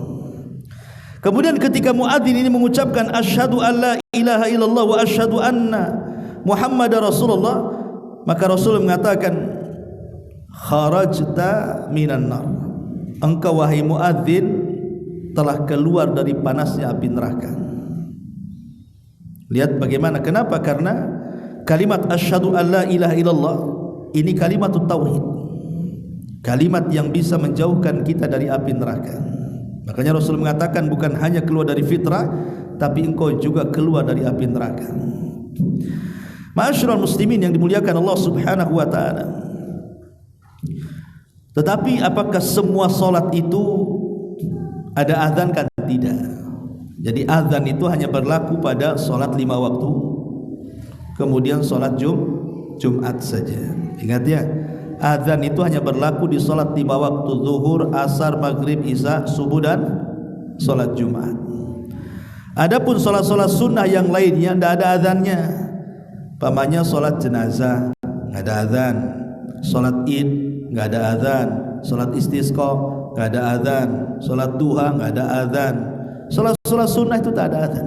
Kemudian ketika muadzin ini mengucapkan asyhadu an la ilaha illallah wa asyhadu anna Muhammadar Rasulullah, maka Rasul mengatakan kharajta minan nar, engkau wahai muadzin telah keluar dari panasnya api neraka. Lihat bagaimana, kenapa? Karena kalimat asyhadu an la ilaha illallah ini kalimat tauhid, kalimat yang bisa menjauhkan kita dari api neraka. Makanya Rasul mengatakan bukan hanya keluar dari fitrah, tapi engkau juga keluar dari api neraka. Ma'asyiral muslimin yang dimuliakan Allah Subhanahu wa taala. Tetapi apakah semua salat itu ada azan? Kan tidak. Jadi azan itu hanya berlaku pada salat 5 waktu, kemudian salat Jumat saja. Ingat ya, azan itu hanya berlaku di salat 5 waktu, zuhur, asar, maghrib, isya, subuh dan salat Jumat. Adapun salat-salat sunnah yang lainnya tidak ada azannya. Pamannya salat jenazah enggak ada azan, salat Id enggak ada azan, salat istisqa enggak ada azan, salat duha enggak ada azan. Salat-salat sunnah itu tak ada azan.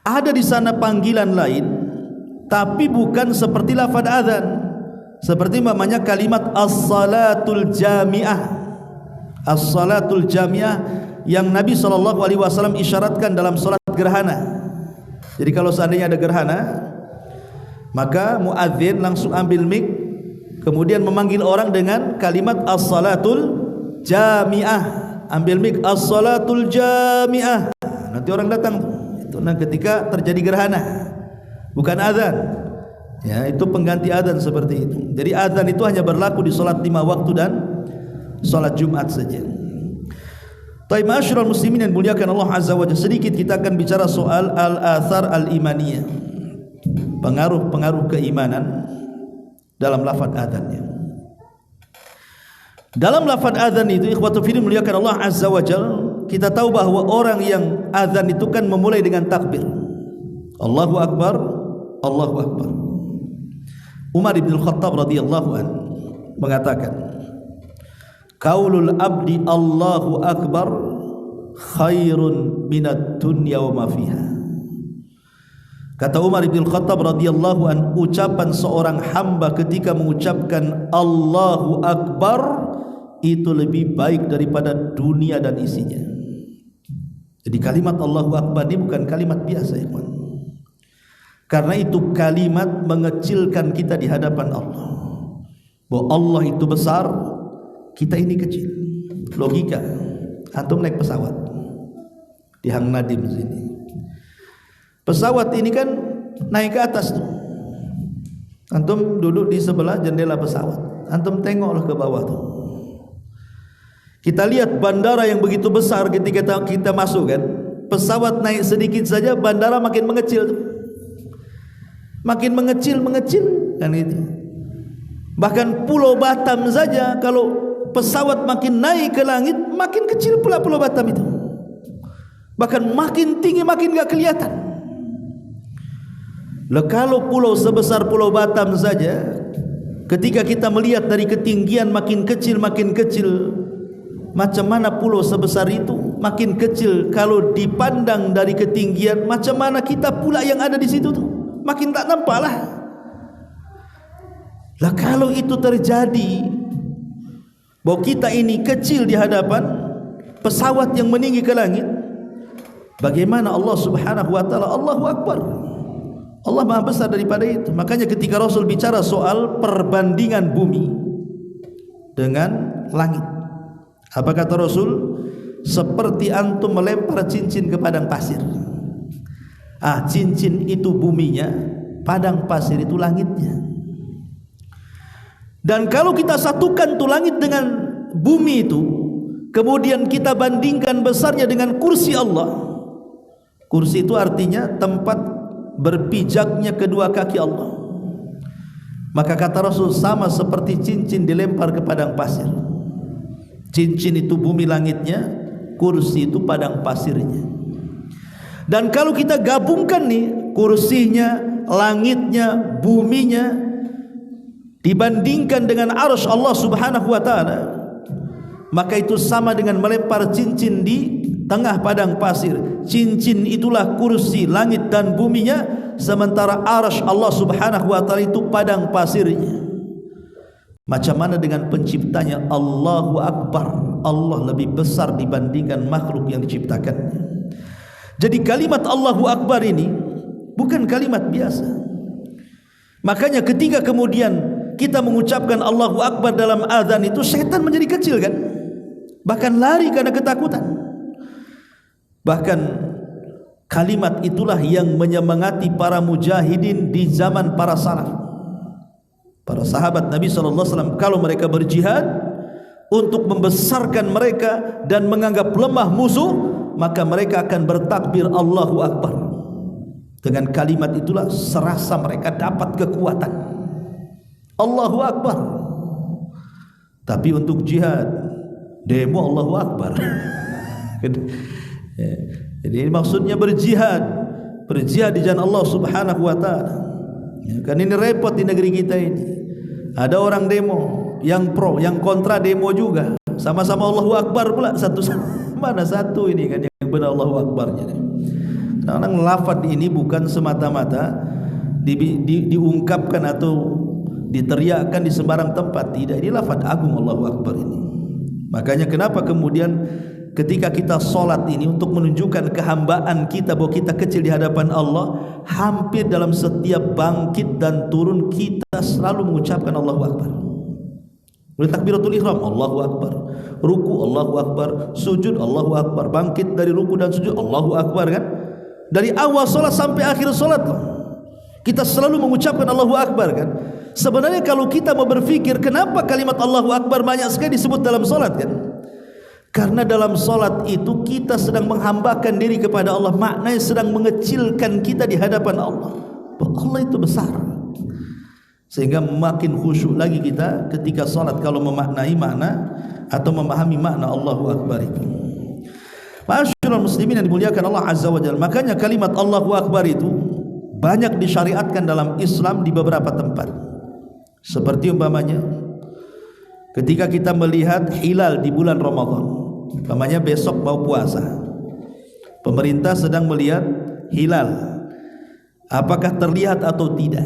Ada di sana panggilan lain, tapi bukan seperti lafaz azan. Seperti namanya kalimat as-salatul jami'ah. As-salatul jami'ah yang Nabi SAW isyaratkan dalam salat gerhana. Jadi kalau seandainya ada gerhana, maka muadzin langsung ambil mic, kemudian memanggil orang dengan kalimat as-salatul jami'ah. Ambil mic, as-salatul jami'ah. Nanti orang datang. Itu ketika terjadi gerhana, bukan azan. Ya, itu pengganti azan seperti itu. Jadi azan itu hanya berlaku di salat 5 waktu dan salat Jumat saja. Taib ma'asyiral muslimin yang muliakan Allah Azza wa Jalla, sedikit kita akan bicara soal al-athar al-imaniyah, pengaruh-pengaruh keimanan dalam lafaz azannya. Dalam lafaz azan itu, ikhwatu fillah muliakan Allah Azza wa Jalla, kita tahu bahwa orang yang azan itu kan memulai dengan takbir, Allahu Akbar, Allahu Akbar. Umar bin Khattab radhiyallahu anhu mengatakan, qaulul abdi Allahu Akbar khairun minad dunya wa ma fiha. Kata Umar bin Khattab radhiyallahu anhu, ucapan seorang hamba ketika mengucapkan Allahu Akbar itu lebih baik daripada dunia dan isinya. Jadi kalimat Allahu Akbar ini bukan kalimat biasa, ya kawan. Karena itu kalimat mengecilkan kita di hadapan Allah. Bahwa Allah itu besar, kita ini kecil. Logika, antum naik pesawat di Hang Nadim sini. Pesawat ini kan naik ke atas tuh. Antum duduk di sebelah jendela pesawat. Antum tengoklah ke bawah tuh. Kita lihat bandara yang begitu besar ketika kita masuk kan. Pesawat naik sedikit saja, bandara makin mengecil tuh. Makin mengecil kan itu. Bahkan Pulau Batam saja, kalau pesawat makin naik ke langit, makin kecil pula Pulau Batam itu. Bahkan makin tinggi makin gak kelihatan. Lah kalau pulau sebesar Pulau Batam saja, ketika kita melihat dari ketinggian makin kecil, macam mana pulau sebesar itu makin kecil kalau dipandang dari ketinggian, macam mana kita pula yang ada di situ tuh, makin tak nampak lah. Lah kalau itu terjadi, bahwa kita ini kecil di hadapan pesawat yang meninggi ke langit, bagaimana Allah Subhanahu wa taala? Allahu Akbar. Allah Maha besar daripada itu. Makanya ketika Rasul bicara soal perbandingan bumi dengan langit, apa kata Rasul? Seperti antum melempar cincin ke padang pasir. Cincin itu buminya, padang pasir itu langitnya. Dan kalau kita satukan tuh langit dengan bumi itu, kemudian kita bandingkan besarnya dengan kursi Allah. Kursi itu artinya tempat berpijaknya kedua kaki Allah. Maka kata Rasul, sama seperti cincin dilempar ke padang pasir. Cincin itu bumi langitnya, kursi itu padang pasirnya. Dan kalau kita gabungkan nih, kursinya, langitnya, buminya, dibandingkan dengan arsy Allah Subhanahu wa taala, maka itu sama dengan melempar cincin di tengah padang pasir. Cincin itulah kursi langit dan buminya, sementara arsy Allah Subhanahu wa taala itu padang pasirnya. Macam mana dengan penciptanya? Allahu Akbar, Allah lebih besar dibandingkan makhluk yang diciptakannya. Jadi kalimat Allahu Akbar ini bukan kalimat biasa. Makanya ketika kemudian kita mengucapkan Allahu Akbar dalam azan itu, setan menjadi kecil kan, bahkan lari karena ketakutan. Bahkan kalimat itulah yang menyemangati para mujahidin di zaman para salaf. Para sahabat Nabi SAW kalau mereka berjihad untuk membesarkan mereka dan menganggap lemah musuh, maka mereka akan bertakbir Allahu Akbar. Dengan kalimat itulah serasa mereka dapat kekuatan. Allahu Akbar. Tapi untuk jihad, demo Allahu Akbar. Jadi ini maksudnya berjihad di jalan Allah Subhanahu wa taala. Ya, kan ini repot di negeri kita ini. Ada orang demo, yang pro, yang kontra demo juga. Sama-sama Allahu Akbar pula, satu mana satu ini kan yang benar Allahu Akbarnya. Kadang-kadang lafaz ini bukan semata-mata diungkapkan atau diteriakkan di sembarang tempat, tidak. Ini lafaz agung Allahu Akbar ini. Makanya kenapa kemudian ketika kita solat ini untuk menunjukkan kehambaan kita bahwa kita kecil di hadapan Allah, hampir dalam setiap bangkit dan turun kita selalu mengucapkan Allahu Akbar. Mulai takbiratul ihram Allahu Akbar, ruku Allahu Akbar, sujud Allahu Akbar, bangkit dari ruku dan sujud Allahu Akbar kan. Dari awal solat sampai akhir solat kita selalu mengucapkan Allahu Akbar kan. Sebenarnya kalau kita mau berpikir kenapa kalimat Allahu Akbar banyak sekali disebut dalam solat kan, karena dalam solat itu kita sedang menghambakan diri kepada Allah, maknanya sedang mengecilkan kita di hadapan Allah. Allah itu besar, sehingga makin khusyuk lagi kita ketika solat kalau memaknai makna atau memahami makna Allahu Akbar itu. Ma'asyiral muslimin yang dimuliakan Allah Azza wa Jalla, makanya kalimat Allahu Akbar itu banyak disyariatkan dalam Islam di beberapa tempat. Seperti umpamanya ketika kita melihat hilal di bulan Ramadan, umpamanya besok mau puasa, pemerintah sedang melihat hilal, apakah terlihat atau tidak.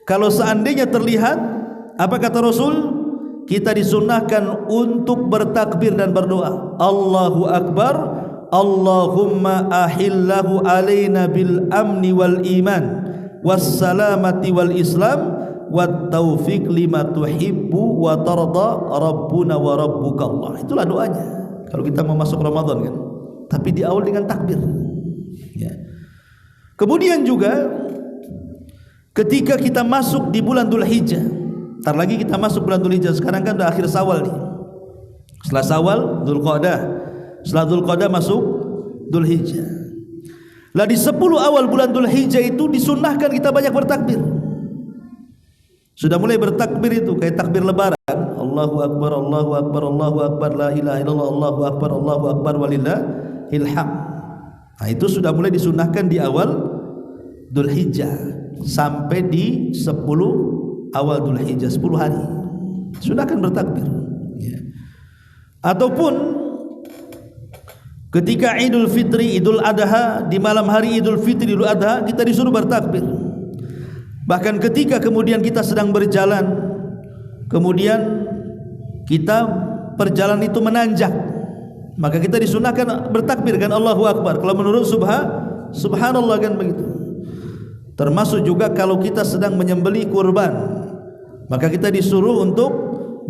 Kalau seandainya terlihat, apa kata Rasul? Kita disunnahkan untuk bertakbir dan berdoa, Allahu Akbar, Allahumma ahillahu alaina bil amni wal iman wassalamati wal islam wat taufiq lima tuhibbu wa tarda rabbuna wa rabbuka Allah. Itulah doanya kalau kita mau masuk Ramadan kan, tapi di awal dengan takbir ya. Kemudian juga ketika kita masuk di bulan Dzulhijjah, entar lagi kita masuk bulan Dzulhijjah, sekarang kan udah akhir Syawal nih. Setelah Syawal Dzulqa'dah, setelah Dzulqa'dah masuk Dzulhijjah. Lah di 10 awal bulan Dzulhijjah itu disunnahkan kita banyak bertakbir. Sudah mulai bertakbir itu kayak takbir lebaran, Allahu Akbar, Allahu Akbar, Allahu Akbar, la ilaha illallah, Allahu Akbar, Allahu Akbar walillahil hamd. Nah, itu sudah mulai disunnahkan di awal Dzulhijjah sampai di 10 awal Dzulhijjah, 10 hari sudah akan bertakbir ya. Ataupun ketika Idul Fitri, Idul Adha, di malam hari Idul Fitri, Idul Adha, kita disuruh bertakbir. Bahkan ketika kemudian kita sedang berjalan, kemudian kita perjalanan itu menanjak, maka kita disunahkan bertakbir kan Allahu Akbar. Kalau menurut subhanallah kan begitu. Termasuk juga kalau kita sedang menyembelih kurban, maka kita disuruh untuk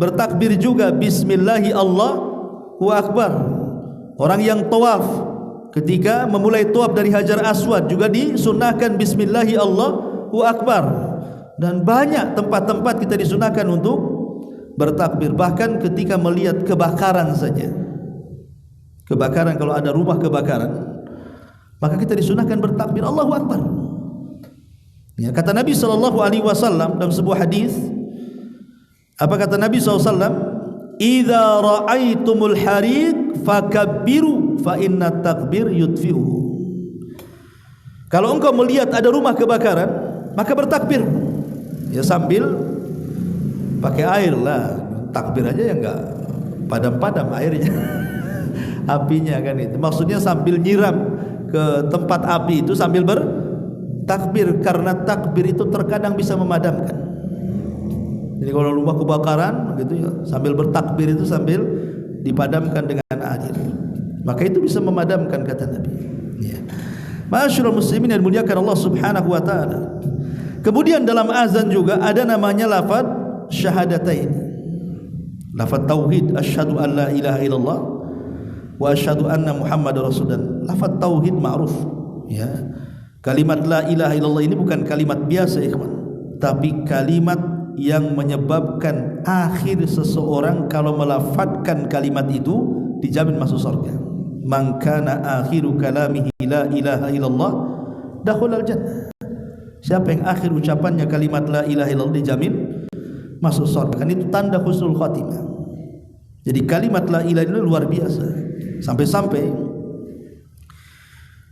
bertakbir juga, bismillahi Allahu Akbar. Orang yang tawaf ketika memulai tawaf dari Hajar Aswad juga disunahkan bismillahi Allahu Akbar. Dan banyak tempat-tempat kita disunahkan untuk bertakbir. Bahkan ketika melihat kebakaran saja, kebakaran, kalau ada rumah kebakaran, maka kita disunahkan bertakbir Allahu Akbar ya. Kata Nabi SAW dalam sebuah hadis, apa kata Nabi SAW? Idza ra'aitumul hariq fakabbiru fa inna takbir yudfi'u. Kalau engkau melihat ada rumah kebakaran, maka bertakbir ya, sambil pakai air lah, takbir aja ya enggak padam-padam airnya. Apinya kan itu. Maksudnya sambil nyiram ke tempat api itu sambil bertakbir, karena takbir itu terkadang bisa memadamkan. Jadi kalau rumah kebakaran gitu ya, sambil bertakbir itu sambil dipadamkan dengan air, maka itu bisa memadamkan kata Nabi. Ya. Ma'asyiral muslimin yang dimuliakan Allah Subhanahu wa taala. Kemudian dalam azan juga ada namanya lafaz syahadatain. Lafaz tauhid, asyhadu an la ilaha illallah wa asyhadu anna Muhammadar Rasulullah. Lafaz tauhid ma'ruf, ya. Kalimat la ilaha illallah ini bukan kalimat biasa, ikhwan, tapi kalimat yang menyebabkan akhir seseorang kalau melafadzkan kalimat itu dijamin masuk surga. Man kana akhiru kalamihi la ilaha illallah dakhulal jannah. Siapa yang akhir ucapannya kalimat la ilaha illallah dijamin masuk surga. Kan itu tanda husnul khatimah. Jadi kalimat la ilaha illallah luar biasa. Sampai-sampai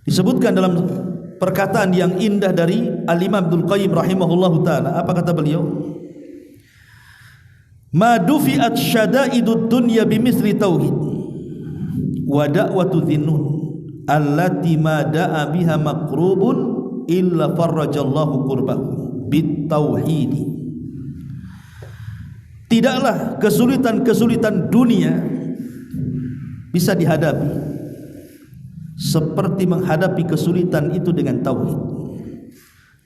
disebutkan dalam perkataan yang indah dari Al-Imam Ibnul Qayyim rahimahullahu taala. Apa kata beliau? Ma dufi'at syada'idud dunya bimithli tauhid wa da'watu dhinnun allati ma da'a biha maqrubun illa farrajallahu qurbahu bit tauhid. Tidaklah kesulitan-kesulitan dunia bisa dihadapi seperti menghadapi kesulitan itu dengan tauhid.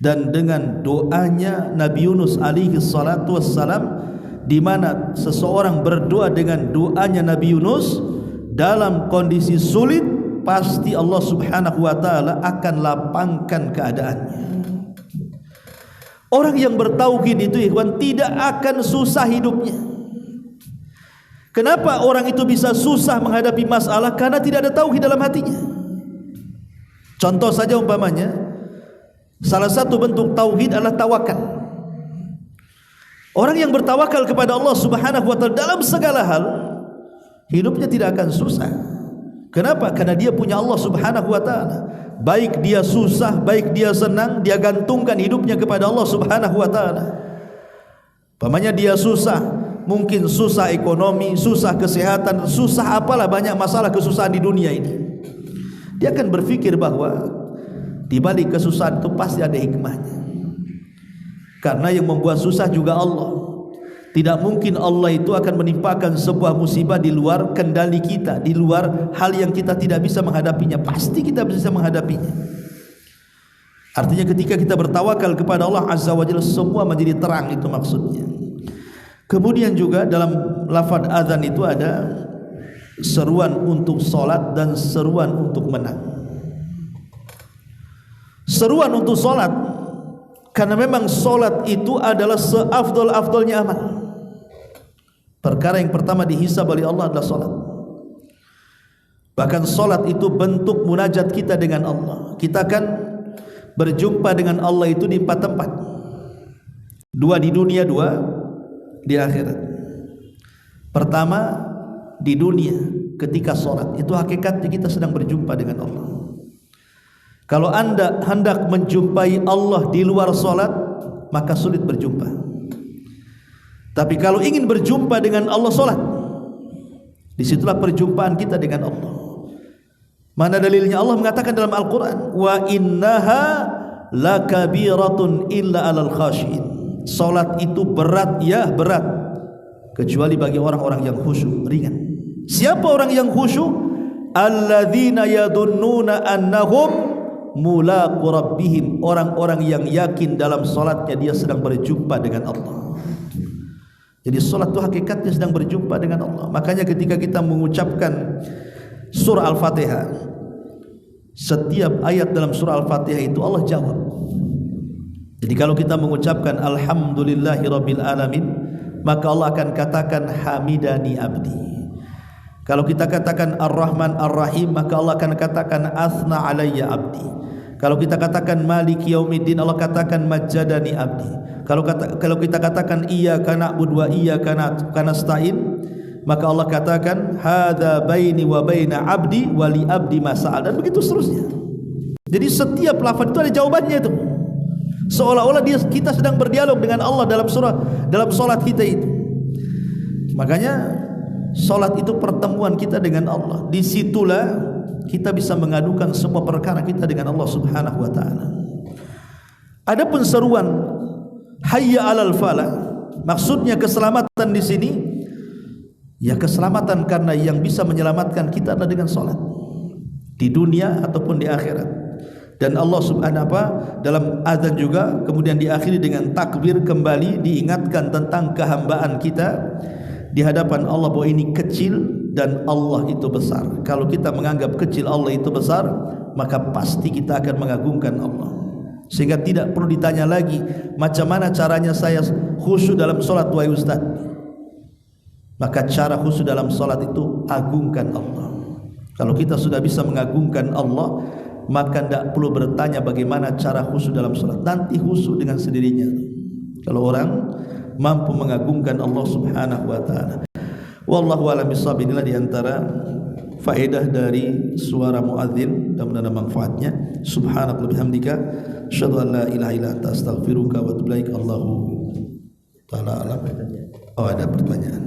Dan dengan doanya Nabi Yunus alaihi salatu wassalam, di mana seseorang berdoa dengan doanya Nabi Yunus dalam kondisi sulit, pasti Allah Subhanahu wa taala akan lapangkan keadaannya. Orang yang bertauhid itu, ikhwan, tidak akan susah hidupnya. Kenapa orang itu bisa susah menghadapi masalah? Karena tidak ada tauhid dalam hatinya. Contoh saja umpamanya, salah satu bentuk tauhid adalah tawakal. Orang yang bertawakal kepada Allah Subhanahu wa taala dalam segala hal, hidupnya tidak akan susah. Kenapa? Karena dia punya Allah Subhanahu wa taala. Baik dia susah, baik dia senang, dia gantungkan hidupnya kepada Allah Subhanahu wa taala. Umpamanya dia susah, mungkin susah ekonomi, susah kesehatan, susah apalah, banyak masalah kesusahan di dunia ini. Dia akan berpikir bahwa di balik kesusahan itu pasti ada hikmahnya. Karena yang membuat susah juga Allah. Tidak mungkin Allah itu akan menimpakan sebuah musibah di luar kendali kita, di luar hal yang kita tidak bisa menghadapinya. Pasti kita bisa menghadapinya. Artinya ketika kita bertawakal kepada Allah Azza wa Jalla, semua menjadi terang, itu maksudnya. Kemudian juga dalam lafaz azan itu ada seruan untuk solat dan seruan untuk menang. Seruan untuk solat, karena memang solat itu adalah seafdol-afdolnya amal. Perkara yang pertama dihisab oleh Allah adalah solat. Bahkan solat itu bentuk munajat kita dengan Allah. Kita akan berjumpa dengan Allah itu di 4 tempat. 2 di dunia, 2 di akhirat. Pertama di dunia ketika solat, itu hakikatnya kita sedang berjumpa dengan Allah. Kalau anda hendak menjumpai Allah di luar solat, maka sulit berjumpa. Tapi kalau ingin berjumpa dengan Allah, solat, disitulah perjumpaan kita dengan Allah. Mana dalilnya? Allah mengatakan dalam Al-Quran, wa innaha lakabiratun illa alal khashin. Solat itu berat, ya berat, kecuali bagi orang-orang yang khusyuk, ringan. Siapa orang yang khusyuk? Alladzina yadunnuna annahum mulaqu rabbihim, orang-orang yang yakin dalam salatnya dia sedang berjumpa dengan Allah. Jadi salat itu hakikatnya sedang berjumpa dengan Allah. Makanya ketika kita mengucapkan surah Al-Fatihah, setiap ayat dalam surah Al-Fatihah itu Allah jawab. Jadi kalau kita mengucapkan alhamdulillahirabbil alamin, maka Allah akan katakan hamidani abdi. Kalau kita katakan Ar-Rahman Ar-Rahim, maka Allah akan katakan asna alayya abdi. Kalau kita katakan Maliki Yaumiddin, Allah katakan majjadani abdi. Kalau kita katakan iyyaka na'budu wa iyyaka nasta'in, maka Allah katakan hadza baini wa baina abdi wa li abdi ma sa'al, dan begitu seterusnya. Jadi setiap lafaz itu ada jawabannya itu. Seolah-olah kita sedang berdialog dengan Allah dalam salat kita itu. Makanya solat itu pertemuan kita dengan Allah. Disitulah kita bisa mengadukan semua perkara kita dengan Allah Subhanahu wa taala. Adapun seruan hayya 'alal falah, maksudnya keselamatan di sini ya keselamatan karena yang bisa menyelamatkan kita adalah dengan salat di dunia ataupun di akhirat. Dan Allah Subhanahu wa taala dalam azan juga kemudian diakhiri dengan takbir, kembali diingatkan tentang kehambaan kita di hadapan Allah bahwa ini kecil dan Allah itu besar. Kalau kita menganggap kecil Allah itu besar, maka pasti kita akan mengagungkan Allah. Sehingga tidak perlu ditanya lagi macam mana caranya saya khusyuk dalam solat wahai Ustaz. Maka cara khusyuk dalam solat itu agungkan Allah. Kalau kita sudah bisa mengagungkan Allah, maka tidak perlu bertanya bagaimana cara khusyuk dalam solat. Nanti khusyuk dengan sendirinya. Kalau orang mampu mengagungkan Allah Subhanahu wa taala. Wallahu a'lam bishawab. Inilah di antara faedah dari suara muadzin dan mudah-mudahan manfaatnya. Subhanallah bihamdika asyhadu an la ilaha illa anta astaghfiruka wa atubu ilaik. Allahu taala alam. Oh, ada pertanyaan.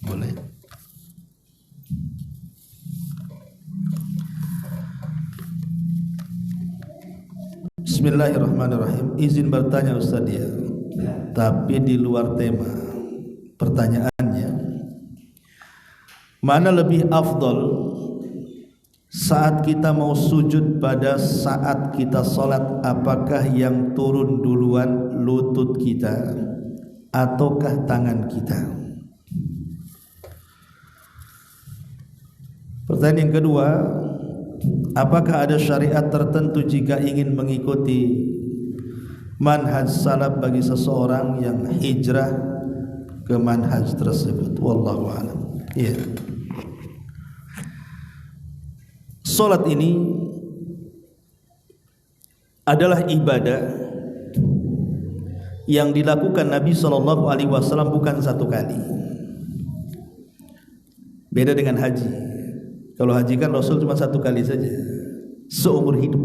Boleh. Bismillahirrahmanirrahim. Izin bertanya Ustaz ya, tapi di luar tema. Pertanyaannya, mana lebih afdol saat kita mau sujud pada saat kita sholat? Apakah yang turun duluan lutut kita ataukah tangan kita? Pertanyaan yang kedua, apakah ada syariat tertentu jika ingin mengikuti manhaj salaf bagi seseorang yang hijrah ke manhaj tersebut? Wallahu a'lam. Ya. Salat ini adalah ibadah yang dilakukan Nabi sallallahu alaihi wasallam bukan satu kali. Beda dengan haji. Kalau haji kan Rasul cuma satu kali saja seumur hidup.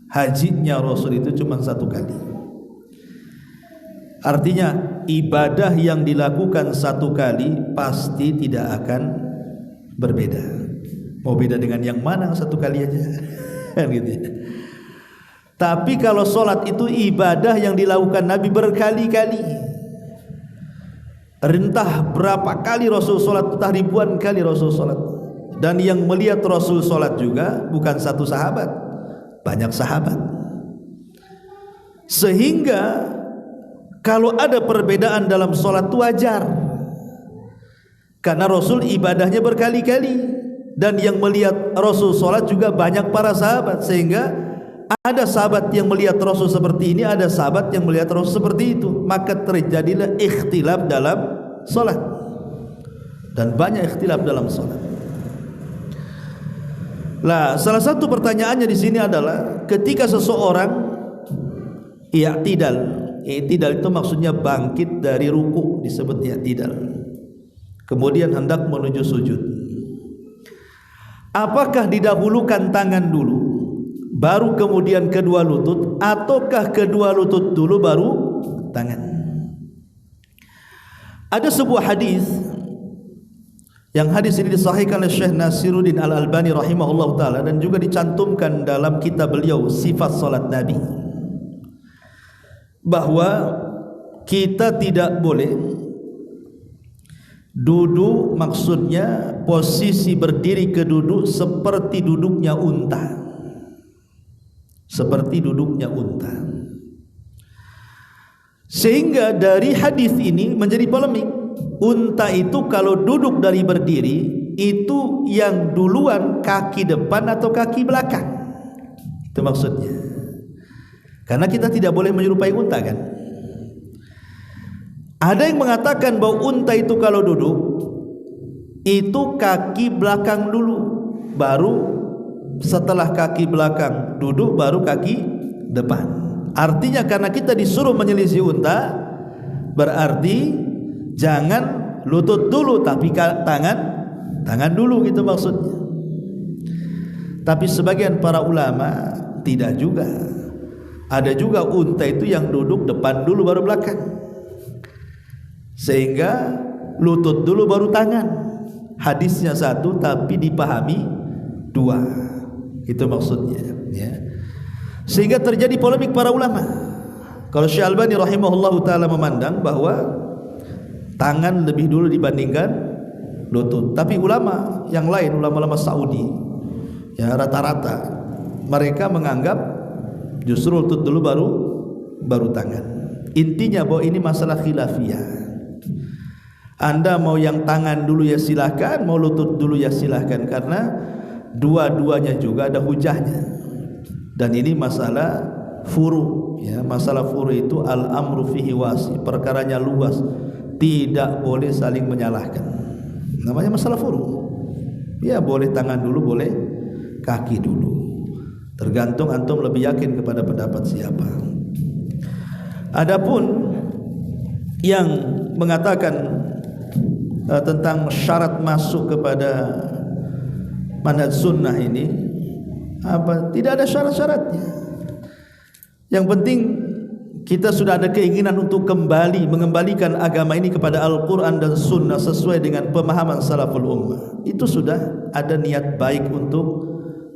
Hajinya Rasul itu cuma satu kali. Artinya ibadah yang dilakukan satu kali pasti tidak akan berbeda. Mau beda dengan yang mana satu kali aja kan gitu ya. Tapi kalau sholat itu ibadah yang dilakukan Nabi berkali-kali. Entah berapa kali Rasul sholat, entah ribuan kali Rasul sholat. Dan yang melihat Rasul sholat juga bukan satu sahabat, banyak sahabat. Sehingga kalau ada perbedaan dalam sholat itu wajar, karena Rasul ibadahnya berkali-kali. Dan yang melihat Rasul sholat juga banyak para sahabat. Sehingga ada sahabat yang melihat Rasul seperti ini, ada sahabat yang melihat Rasul seperti itu. Maka terjadilah ikhtilaf dalam sholat. Dan banyak ikhtilaf dalam sholat. Lah, salah satu pertanyaannya di sini adalah ketika seseorang i'tidal itu maksudnya bangkit dari ruku, disebut i'tidal. Kemudian hendak menuju sujud. Apakah didahulukan tangan dulu baru kemudian kedua lutut, ataukah kedua lutut dulu baru tangan? Ada sebuah hadis, yang hadis ini disahihkan oleh Syekh Nasiruddin Al-Albani rahimahullah ta'ala, dan juga dicantumkan dalam kitab beliau Sifat Salat Nabi, bahwa kita tidak boleh duduk, maksudnya posisi berdiri ke duduk seperti duduknya unta. Seperti duduknya unta. Sehingga dari hadis ini menjadi polemik. Unta itu kalau duduk dari berdiri, itu yang duluan kaki depan atau kaki belakang? Itu maksudnya. Karena kita tidak boleh menyerupai unta kan. Ada yang mengatakan bahwa unta itu kalau duduk itu kaki belakang dulu, baru setelah kaki belakang duduk baru kaki depan. Artinya karena kita disuruh menyelisih unta, berarti jangan lutut dulu tapi tangan dulu, gitu maksudnya. Tapi sebagian para ulama tidak juga. Ada juga unta itu yang duduk depan dulu baru belakang. Sehingga lutut dulu baru tangan. Hadisnya satu tapi dipahami dua. Itu maksudnya, ya. Sehingga terjadi polemik para ulama. Kalau Syekh Albani rahimahullahu taala memandang bahwa tangan lebih dulu dibandingkan lutut. Tapi ulama yang lain, ulama-ulama Saudi, ya rata-rata mereka menganggap justru lutut dulu baru tangan. Intinya bahwa ini masalah khilafiyah. Anda mau yang tangan dulu ya silahkan, mau lutut dulu ya silahkan, karena dua-duanya juga ada hujahnya. Dan ini masalah furu, ya. Masalah furu itu al-amru fihi wasi, perkaranya luas, tidak boleh saling menyalahkan. Namanya masalah furu. Ya boleh tangan dulu, boleh kaki dulu. Tergantung antum lebih yakin kepada pendapat siapa. Adapun yang mengatakan tentang syarat masuk kepada manhaj sunnah ini, tidak ada syarat-syaratnya. Yang penting kita sudah ada keinginan untuk mengembalikan agama ini kepada Al-Quran dan Sunnah sesuai dengan pemahaman salaful ummah. Itu sudah ada niat baik untuk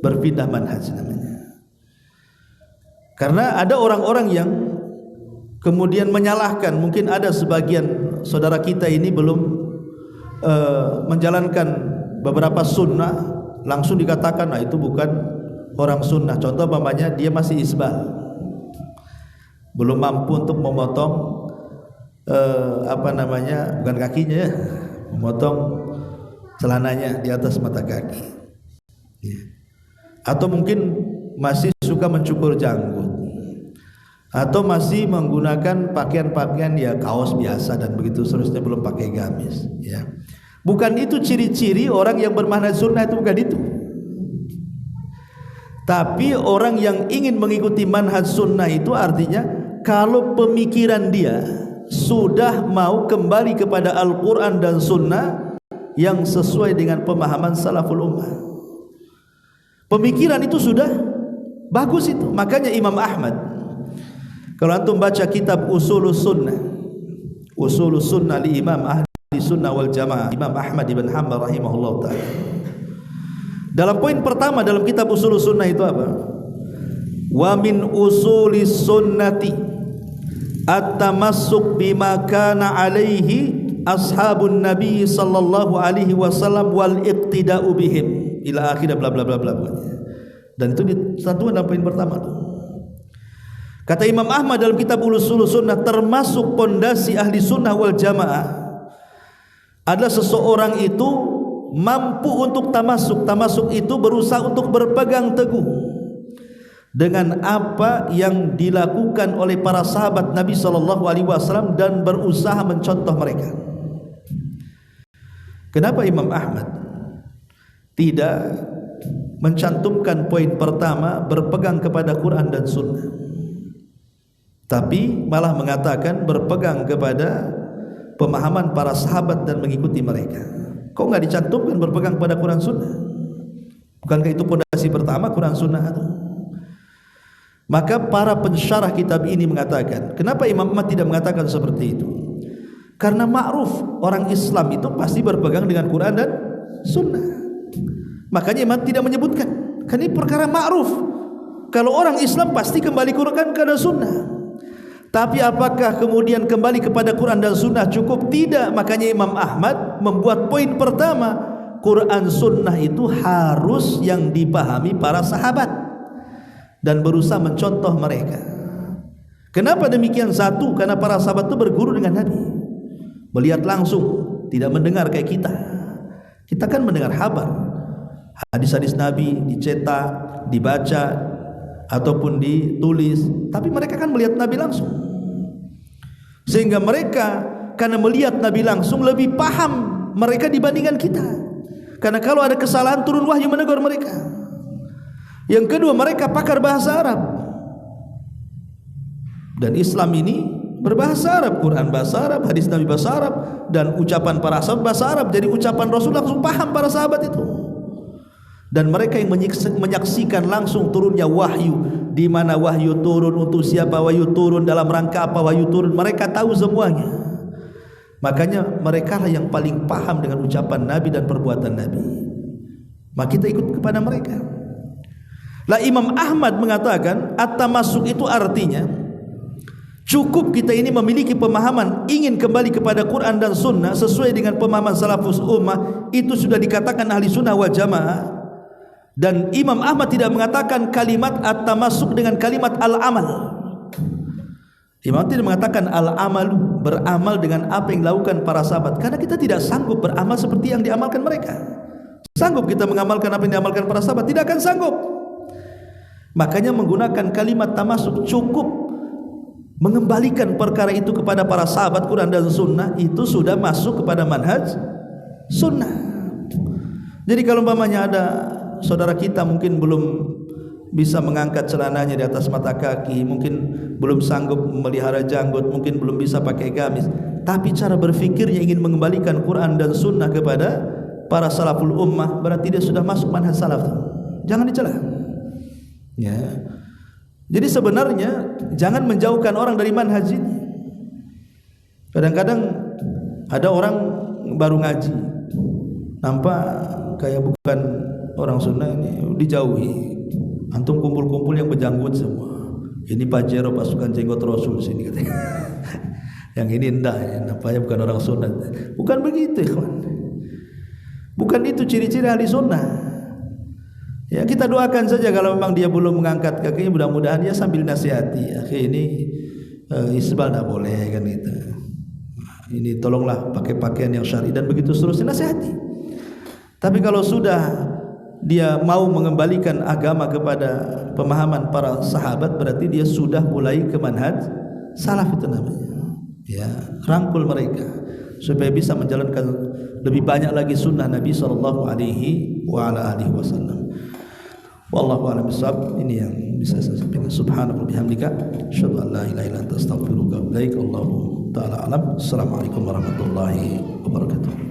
berpindah manhaj namanya. Karena ada orang-orang yang kemudian menyalahkan, mungkin ada sebagian saudara kita ini belum menjalankan beberapa sunnah, langsung dikatakan nah itu bukan orang sunnah. Contoh umpamanya dia masih isbal, belum mampu untuk memotong bukan kakinya ya, memotong celananya di atas mata kaki, ya. Atau mungkin masih suka mencukur janggut, atau masih menggunakan pakaian-pakaian ya kaos biasa dan begitu seterusnya, belum pakai gamis, ya. Bukan itu ciri-ciri orang yang bermanhaj sunnah, itu bukan itu. Tapi orang yang ingin mengikuti manhaj sunnah itu artinya kalau pemikiran dia sudah mau kembali kepada Al-Quran dan Sunnah yang sesuai dengan pemahaman salaful ummah. Pemikiran itu sudah bagus itu. Makanya Imam Ahmad, kalau antum baca kitab Usulus Sunnah li Imam Ahli Sunnah wal Jamaah, Imam Ahmad ibn Hanbal rahimahullah ta'ala, dalam poin pertama dalam kitab Usulus Sunnah itu apa? Wa min usulis sunnati at-tamassuk bima kana alaihi ashabun nabi sallallahu alaihi wasallam wal iqtida'u bihim ila akhir bla bla bla bla. Dan itu disatukan dalam poin pertama. Kata Imam Ahmad dalam kitab Usulus Sunnah, termasuk pondasi ahli sunnah wal jamaah adalah seseorang itu mampu untuk tamasuk. Tamasuk itu berusaha untuk berpegang teguh dengan apa yang dilakukan oleh para sahabat Nabi SAW dan berusaha mencontoh mereka. Kenapa Imam Ahmad tidak mencantumkan poin pertama berpegang kepada Quran dan Sunnah, tapi malah mengatakan berpegang kepada pemahaman para sahabat dan mengikuti mereka? Kok nggak dicantumkan berpegang pada Quran Sunnah? Bukankah itu pondasi pertama Quran Sunnah itu? Maka para pensyarah kitab ini mengatakan, kenapa Imam Ahmad tidak mengatakan seperti itu? Karena ma'ruf orang Islam itu pasti berpegang dengan Quran dan Sunnah. Makanya Imam tidak menyebutkan. Kan ini perkara ma'ruf. Kalau orang Islam pasti kembali Quran kepada Sunnah. Tapi apakah kemudian kembali kepada Quran dan Sunnah cukup? Tidak. Makanya Imam Ahmad membuat poin pertama, Quran Sunnah itu harus yang dipahami para sahabat dan berusaha mencontoh mereka. Kenapa demikian? Satu, karena para sahabat itu berguru dengan Nabi, melihat langsung, tidak mendengar kayak kita. Kita kan mendengar kabar, hadis-hadis Nabi dicetak, dibaca ataupun ditulis, tapi mereka kan melihat Nabi langsung. Sehingga mereka karena melihat Nabi langsung lebih paham mereka dibandingkan kita. Karena kalau ada kesalahan turun wahyu menegur mereka. Yang kedua, mereka pakar bahasa Arab. Dan Islam ini berbahasa Arab, Quran bahasa Arab, hadis Nabi bahasa Arab, dan ucapan para sahabat bahasa Arab. Jadi ucapan Rasul langsung paham para sahabat itu. Dan mereka yang menyaksikan langsung turunnya wahyu, di mana wahyu turun, untuk siapa wahyu turun, dalam rangka apa wahyu turun, mereka tahu semuanya. Makanya mereka lah yang paling paham dengan ucapan Nabi dan perbuatan Nabi. Maka kita ikut kepada mereka. Lah Imam Ahmad mengatakan at-tamassuk itu artinya cukup kita ini memiliki pemahaman ingin kembali kepada Quran dan Sunnah sesuai dengan pemahaman salafus ummah, itu sudah dikatakan ahli sunnah wal jamaah. Dan Imam Ahmad tidak mengatakan kalimat at-tamassuk dengan kalimat al-amal. Imam tidak mengatakan al-amalu, beramal dengan apa yang dilakukan para sahabat, karena kita tidak sanggup beramal seperti yang diamalkan mereka. Sanggup kita mengamalkan apa yang diamalkan para sahabat? Tidak akan sanggup. Makanya menggunakan kalimat tamasuk, cukup mengembalikan perkara itu kepada para sahabat Quran dan Sunnah, itu sudah masuk kepada manhaj Sunnah. Jadi kalau umpamanya ada saudara kita mungkin belum bisa mengangkat celananya di atas mata kaki, mungkin belum sanggup memelihara janggut, mungkin belum bisa pakai gamis, tapi cara berfikirnya ingin mengembalikan Quran dan Sunnah kepada para salaful ummah, berarti dia sudah masuk manhaj salaf. Jangan dicela. Ya. Jadi sebenarnya jangan menjauhkan orang dari manhaj ini. Kadang-kadang ada orang baru ngaji, nampak kayak bukan orang Sunnah, ini dijauhi. Antum kumpul-kumpul yang berjanggut semua. Ini Pajero pasukan jenggot Rasul sini katanya. Yang ini enggak, ya, nampaknya bukan orang Sunnah. Bukan begitu, kawan. Bukan itu ciri-ciri ahli Sunnah. Ya, kita doakan saja kalau memang dia belum mengangkat kakinya, mudah-mudahan dia sambil nasihati. Akhi, ini isbal enggak boleh kan gitu. Ini tolonglah pakai pakaian yang syar'i dan begitu seterusnya, nasihati. Tapi kalau sudah dia mau mengembalikan agama kepada pemahaman para sahabat, berarti dia sudah mulai ke manhaj salaf itu namanya. Ya, rangkul mereka supaya bisa menjalankan lebih banyak lagi sunnah Nabi sallallahu alaihi wasallam. Wallahu a'lam bishawab. Ini yang bisa saya sampaikan. Subhanallah bihamdika asyhadu an la ilaha illa anta astaghfiruka wa atubu ilaik. Allahu ta'ala alam. Assalamualaikum warahmatullahi wabarakatuh.